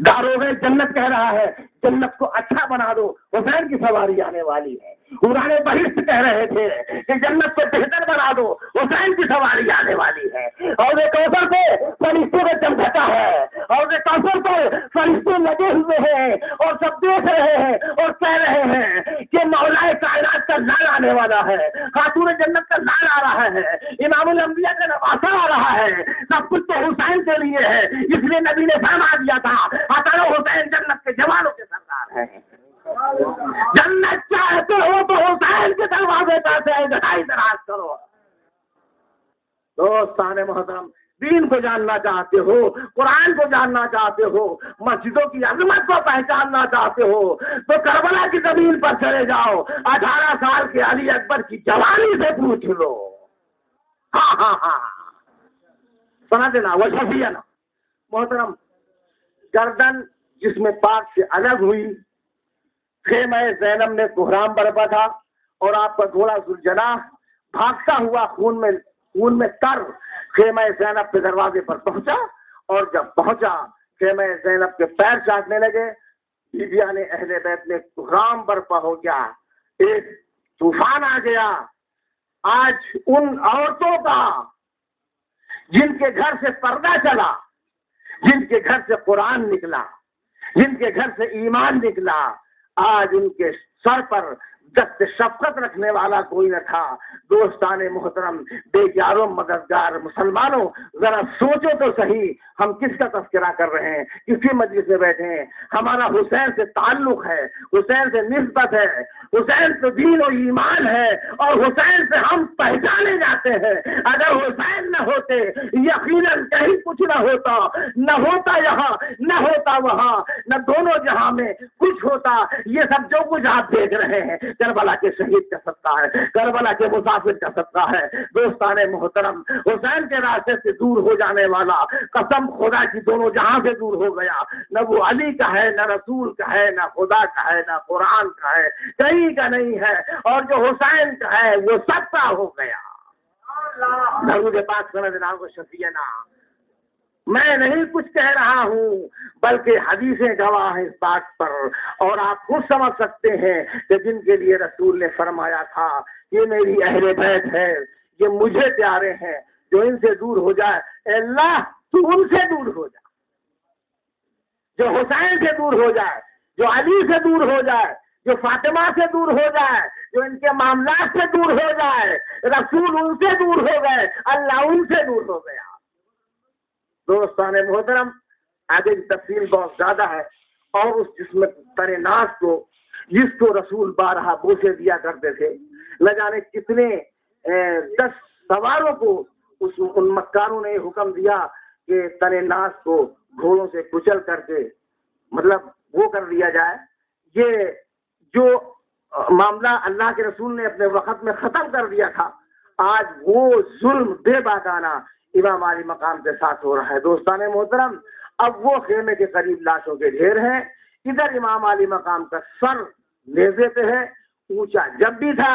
داروغ جنت کہہ رہا ہے جنت کو اچھا بنا دو، حسین کی سواری آنے والی ہے۔ قرآن بہشت کہہ رہے تھے کہ جنت کو بہتر بنا دو، حسین کی سواری آنے والی ہے۔ اور یہ کوثر پہ فرشتوں کا چمکتا ہے، اور یہ کوثر پہ فرشتے لگے ہوئے ہیں اور سب دیکھ رہے ہیں اور کہہ رہے ہیں کہ مولا کائنات کا لال آنے والا ہے، خاتون جنت کا لال آ رہا ہے، امام الانبیاء کا نواسہ آ رہا ہے، سب کچھ تو حسین کے لیے ہے۔ اس لیے نبی نے فرما دیا تھا ہزاروں حسین جنت کے جوانوں کے سردار ہیں، جنت چاہتے ہو تو حسین کے دروازے پر سے گٹائی دراز کرو۔ دوستان محترم، دین کو جاننا چاہتے ہو، قرآن کو جاننا چاہتے ہو، مسجدوں کی عظمت کو پہچاننا چاہتے ہو تو کربلا کی زمین پر چلے جاؤ، 18 سال کے علی اکبر کی جوانی سے پوچھ لو۔ ہاں سنا دینا وہ شفیع نا محترم، گردن جس میں پاک سے الگ ہوئی، خیمہ زینب نے کوہرام برپا تھا اور آپ کا گھوڑا ذوالجناح بھاگتا ہوا خون میں تر خیمہ زینب کے دروازے پر پہنچا اور جب پہنچا خیمہ زینب کے پیر چاٹنے لگے. بیویان اہل بیت میں کوہرام برپا ہو گیا, ایک طوفان آ گیا. آج ان عورتوں کا جن کے گھر سے پردہ چلا, جن کے گھر سے قرآن نکلا, جن کے گھر سے ایمان نکلا, آج ان کے سر پر دست شفقت رکھنے والا کوئی نہ تھا. دوستان محترم, بے یاروں مددگار مسلمانوں, ذرا سوچو تو صحیح, ہم کس کا تذکرہ کر رہے ہیں, کسی مجلس میں بیٹھے ہیں. ہمارا حسین سے تعلق ہے, حسین سے نسبت ہے, حسین سے دین و ایمان ہے, اور حسین سے ہم پہچانے جاتے ہیں. اگر حسین نہ ہوتے یقیناً کہیں کچھ نہ ہوتا, نہ ہوتا یہاں نہ ہوتا وہاں, نہ دونوں جہاں میں کچھ ہوتا. یہ سب جو کچھ آپ دیکھ رہے ہیں کربلا کے شہید کا صدقہ ہے, کربلا کے مسافر کا صدقہ ہے. دوستان محترم, حسین کے راستے سے دور ہو جانے والا قسم خدا کی دونوں جہاں سے دور ہو گیا. نہ وہ علی کا ہے, نہ رسول کا ہے, نہ خدا کا ہے, نہ قرآن کا ہے, کہیں کا نہیں ہے. اور جو حسین کا ہے وہ سب کا ہو گیا. درود پاک سندنا کو شفیعنا. میں نہیں کچھ کہہ رہا ہوں بلکہ حدیثیں گواہ ہیں اس بات پر, اور آپ خود سمجھ سکتے ہیں کہ جن کے لیے رسول نے فرمایا تھا یہ میری اہل بیت ہے, یہ مجھے پیارے ہیں, جو ان سے دور ہو جائے, اے اللہ تو ان سے دور ہو جا. جو حسین سے دور ہو جائے, جو علی سے دور ہو جائے, جو فاطمہ سے دور ہو جائے, جو ان کے معاملات سے دور ہو جائے, رسول ان سے دور ہو گئے, اللہ ان سے دور ہو گیا. دوستان محترم, آگے کی تفصیل بہت زیادہ ہے, اور اس جسم تر ناز کو جس کو رسول بارہا بوسے دیا کرتے تھے, نہ جانے کتنے 10 سواروں کو ان مکاروں نے حکم دیا کہ تر ناز کو گھوڑوں سے کچل کر کے مطلب وہ کر دیا جائے. یہ جو معاملہ اللہ کے رسول نے اپنے وقت میں ختم کر دیا تھا, آج وہ ظلم بے باکانہ امام علی مقام کے ساتھ ہو رہا ہے. دوستان محترم, اب وہ خیمے کے قریب لاشوں کے ڈھیر ہیں, ادھر امام علی مقام کا سر نیزے پہ ہے. اونچا جب بھی تھا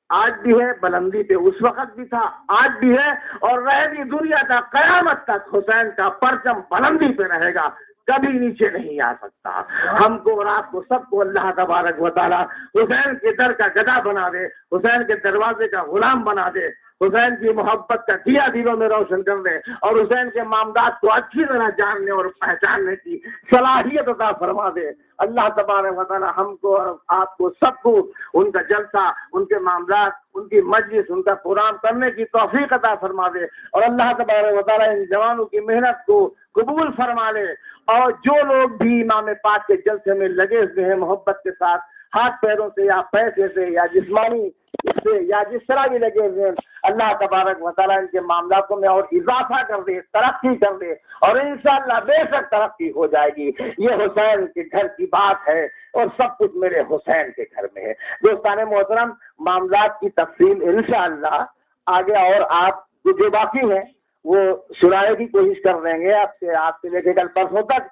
آج بھی ہے, بلندی پہ اس وقت بھی تھا آج بھی ہے, اور رہے گی دنیا کا قیامت تک حسین کا پرچم بلندی پہ رہے گا, کبھی نیچے نہیں آ سکتا. ہم کو اور آپ کو سب کو اللہ تبارک و تعالی حسین کے در کا گدا بنا دے, حسین کے دروازے کا غلام بنا دے, حسین کی محبت کا دیا دلوں میں روشن کر دے, اور حسین کے معاملات کو اچھی طرح جاننے اور پہچاننے کی صلاحیت عطا فرما دے. اللہ تبارک و تعالی ہم کو اور آپ کو سب کو ان کا جلسہ, ان کے معاملات, ان کی مجلس, ان کا پروگرام کرنے کی توفیق عطا فرما دے, اور اللہ تبارک و تعالی ان جوانوں کی محنت کو قبول فرما لے. اور جو لوگ بھی امام پاک کے جلسے میں لگے ہوئے ہیں محبت کے ساتھ, ہاتھ پیروں سے یا پیسے سے یا جسمانی سے یا جس طرح بھی لگے ہوئے ہیں, اللہ تبارک و تعالیٰ ان کے معاملات میں اور اضافہ کر دے, ترقی کر دے, اور انشاءاللہ بے شک ترقی ہو جائے گی. یہ حسین کے گھر کی بات ہے, اور سب کچھ میرے حسین کے گھر میں ہے. دوستان محترم, معاملات کی تفصیل انشاءاللہ آگے اور آپ جو باقی ہیں وہ سنانے کی کوشش کر دیں گے. آپ سے لے کے کل پرسوں تک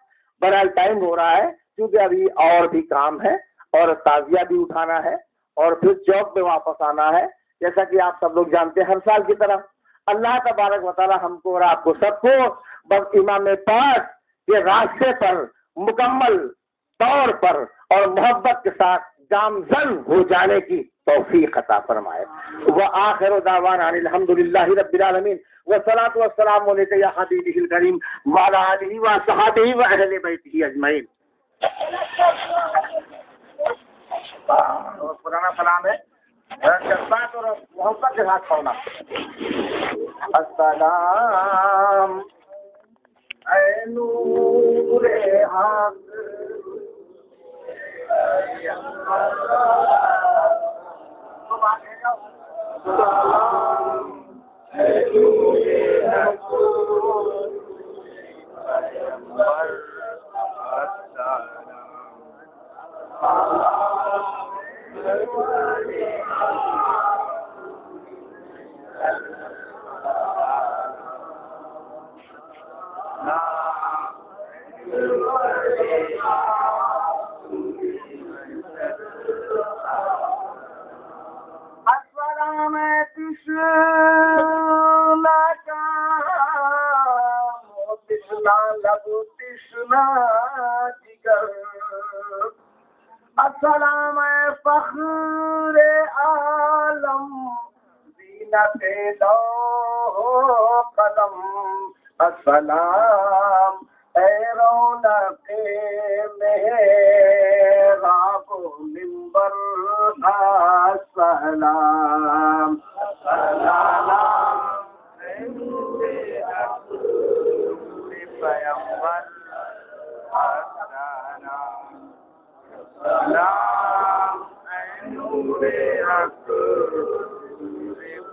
بہرحال ٹائم ہو رہا ہے, کیونکہ ابھی اور بھی کام ہے, اور تعزیہ بھی اٹھانا ہے, اور پھر چوک پہ واپس آنا ہے. جیسا کہ آپ سب لوگ جانتے ہیں ہر سال کی طرح اللہ تبارک و تعالی ہم کو اور آپ کو سب کو بس امام پاک کے راستے پر مکمل طور پر اور محبت کے ساتھ گامزن ہو جانے کی توفیق عطا فرمائے. وآخر دعوانا الحمدللہ رب العالمین, والصلاة والسلام علیک یا حبیبہ الکریم وعلی آلہ وصحبہ واہل بیتہ اجمعین. اور پرانا سلام ہے, جذبات اور محبت کے ساتھ پڑھنا. السلام اے نور حق, السلام اے نور حق, السلام السلام فخر عالم زینت لوح قلم السلام اے رونق محراب و منبر السلام السلام اے نور حق پیغمبر السلام السلام اے نور حق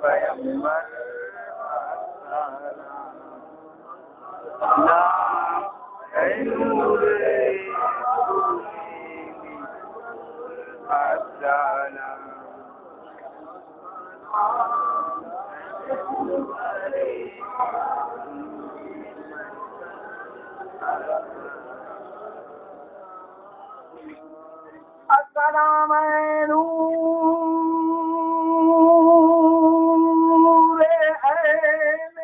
پیغمبر السلام اے نور السلام السلام نور عین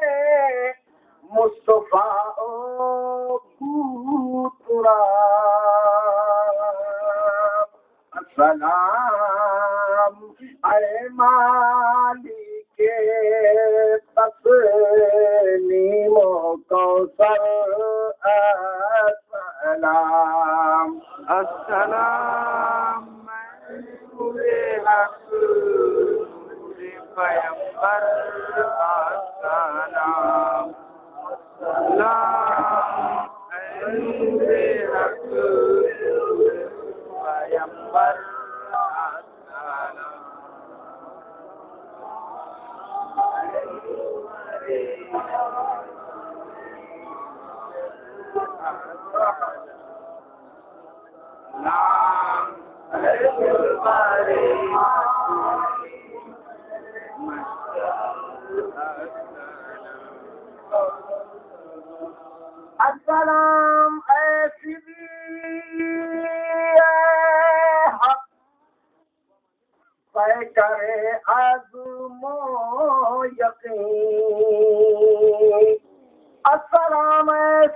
مصطفیٰ السلام اے مالک تسلیم و کوثر السلام السلام نور حق پیغمبر السلام السلام اے نور حق پیغمبر السلام اے حق پیکر عزم و یقین السلام اے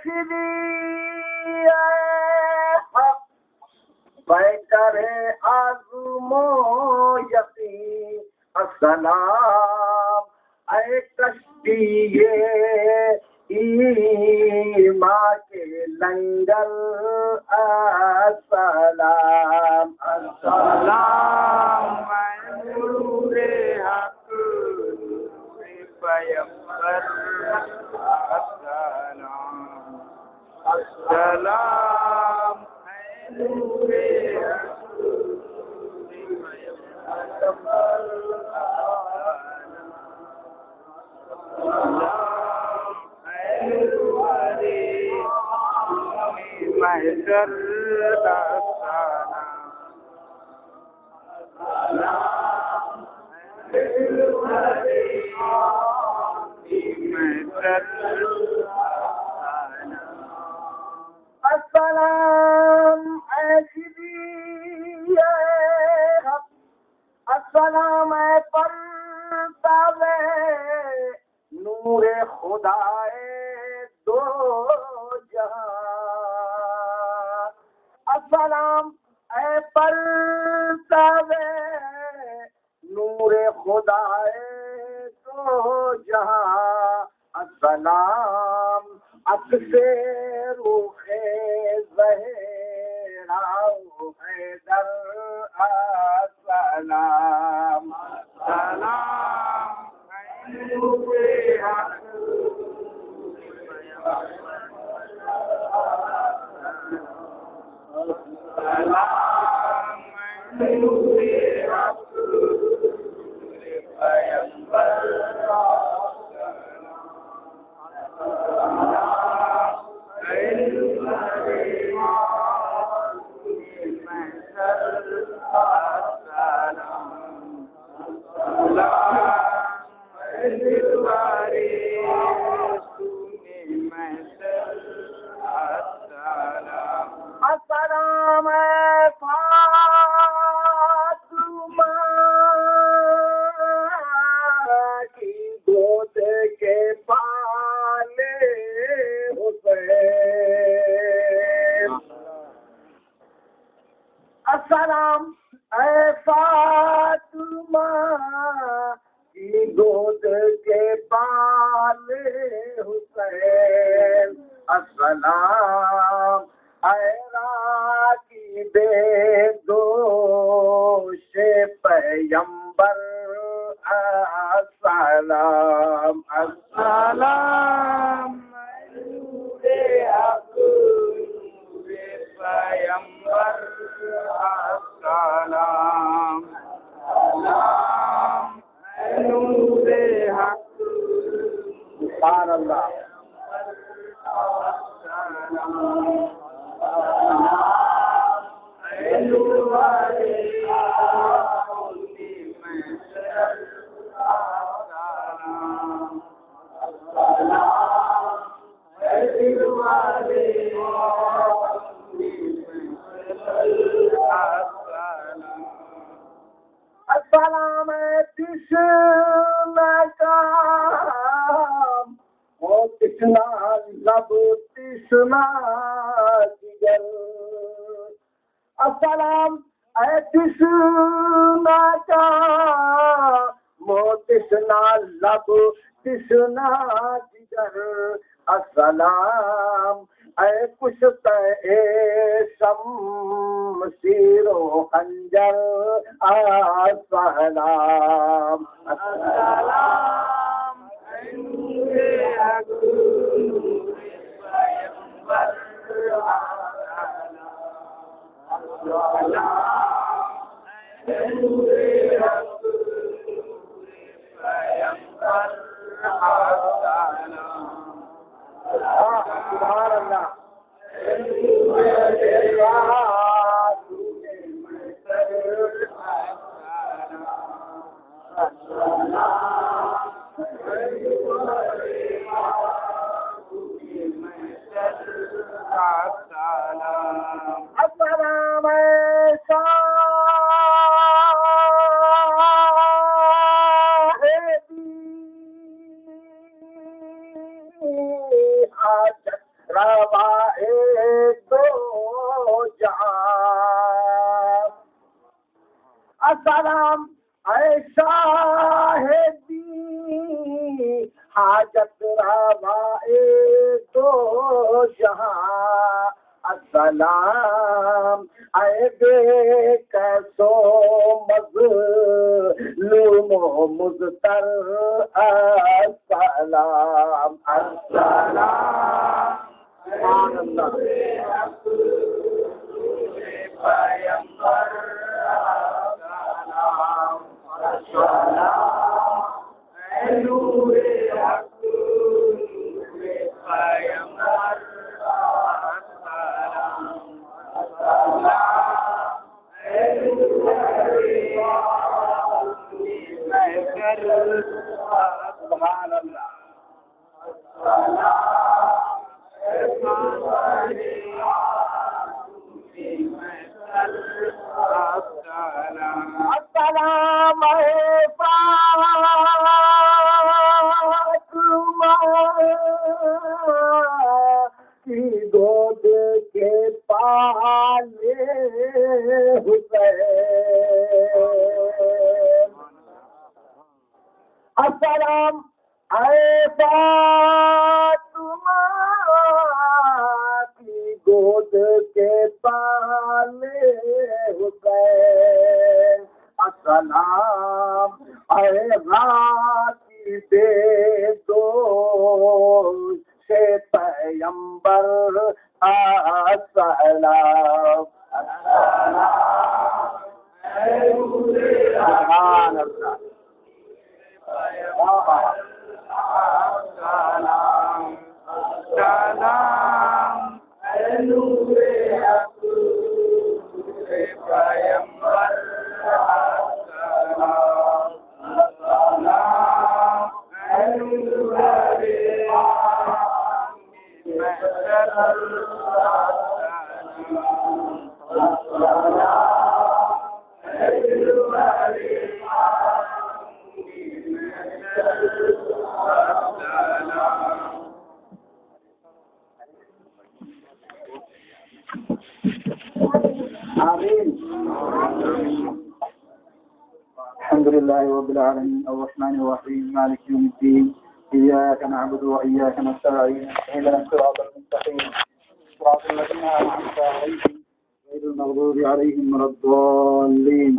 حق پیکر عزم و یقین السلام اے کشتی ایمان کے لنگر السلام السلام اے نور حق پیغمبر السلام السلام اے نور حق پیغمبر محشر السلام اے سیدی حق السلام اے پرتاب نور خدائے دو جہاں السلام اے پرتاب نور خدائے دو جہاں السلام عکس روح زہرا حیدر السلام السلام اے نور حق السلام اے نور حق پیغمبر السلام فاطمہ السلام اے فاطمہ کی گود کے بال حسین، السلام اے راکب دوش پیمبر، السلام السلام نور حق نور پیمبر، السلام السلام نور حق سبحان اللہ السلام تشنا کام وہ تشنا لب تشنا جگر، السلام اے تشنا کام وہ تشنا لب تشنا جگر، السلام اے کشتہ شمشیر و خنجر، السلام السلام اے نور حق نور پیمبر، السلام اے نور حق نور پیمبر، السلام سبحان اللہ السلام روائے دو جہاں، السلام اے شاہدی حاجت روائے دو جہاں، السلام اے بے کسو مظلوم و مضطر، السلام السلام سبحان اللہ پیمبر، السلام اے نور حق نور پیمبر، السلام اے نور سبحان اللہ السلام فاطمہ کی گود کے پالے حسین، السلام اے فاطمہ کی گود کے پالے حسین، السلام اے راکب دوش پیمبر، السلام السلام سبحان اللہ السلام السلام اے نور حق نور پیمبر، السلام السلام اے نور لله رب العالمين الرحمن الرحيم مالك يوم الدين إياك نعبد وإياك نستعين اهدنا الصراط المستقيم صراط الذين أنعمت عليهم غير المغضوب عليهم ولا الضالين.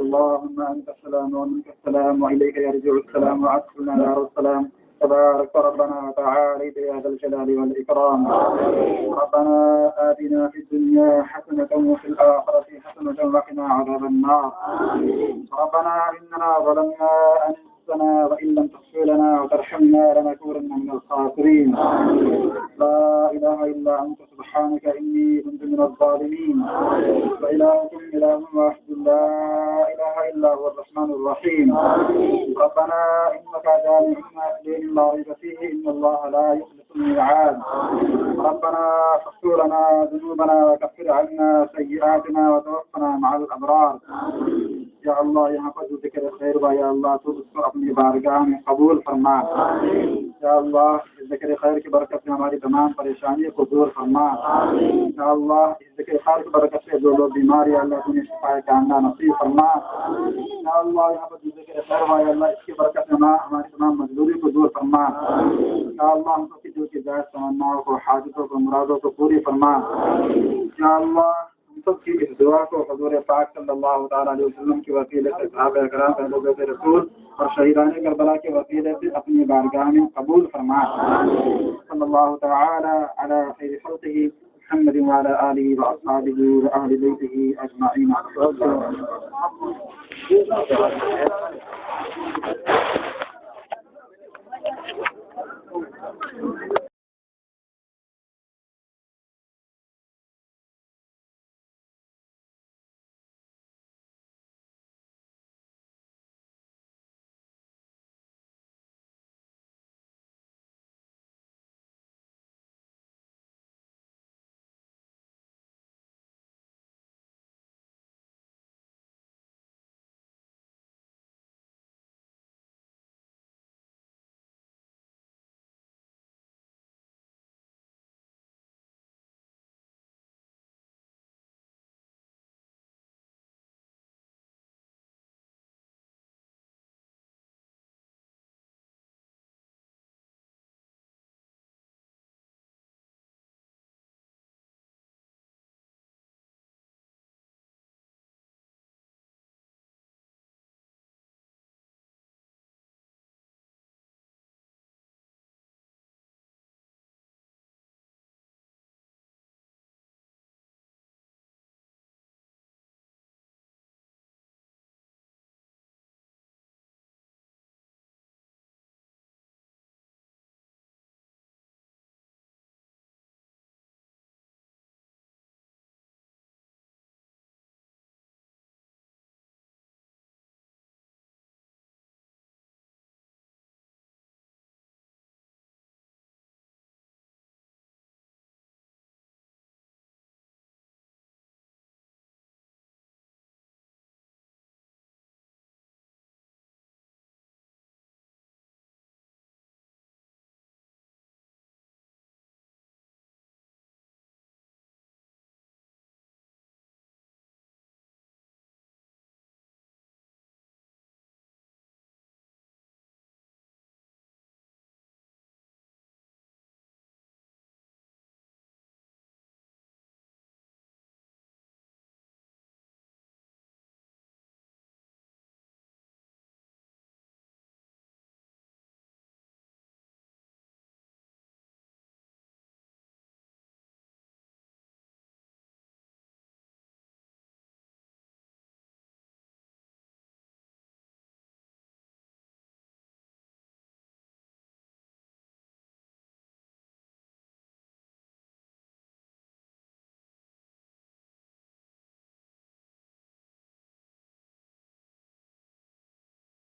اللهم أنت السلام ومنك السلام وإليك يرجع السلام وعدنا دار السلام. تبارك ربنا وتعالى يا ذا الجلال والإكرام. ربنا آتنا في الدنيا حسنة وفي الآخرة حسنة وقنا عذاب النار. ربنا إننا ظلمنا أنفسنا وإن لم تغفر لنا وترحمنا لنكونن من الخاسرين. لا إله إلا أنت سبحانك إني كنت من الظالمين. وإلهكم إله واحد لا إله إلا هو الرحمن الرحيم. ربنا إنك جامع الناس ليوم لا ريب فيه إن الله لا يخلف الميعاد. ربنا فاغفر لنا ذنوبنا وكفر عنا سيئاتنا وتوفنا مع الأبرار. یا اللہ یہاں پر جو ذکر خیر ہوا یا اللہ تو اس کو اپنی بارگاہ میں قبول فرما. یا اللہ اس ذکر خیر کی برکت سے ہماری تمام پریشانیوں کو دور فرما. یا اللہ اس ذکر خیر کی برکت سے جو لوگ بیمار یا اللہ تمہیں شفا کاملہ نصیب فرما. یا اللہ یہاں پر جو ذکر خیر ہوا یا اللہ اس کی برکت سے ہماری تمام مجبوری کو دور فرما. یا اللہ ہم سب کی جو کی جائز تمناؤں کو حاجتوں کو مرادوں کو پوری فرما. یا اللہ سب کی اس دعا کو حضور پاک صلی اللہ تعالیٰ علیہ وسلم کی وسیلے سے صحابہ کرام اہل بیت رسول اور شہیدان کربلا کے وسیلے سے اپنی بارگاہ میں قبول فرما. صلی اللہ تعالیٰ علی خیر خلقہ محمد وعلی آلہ واصحابہ واہل بیتہ اجمعین.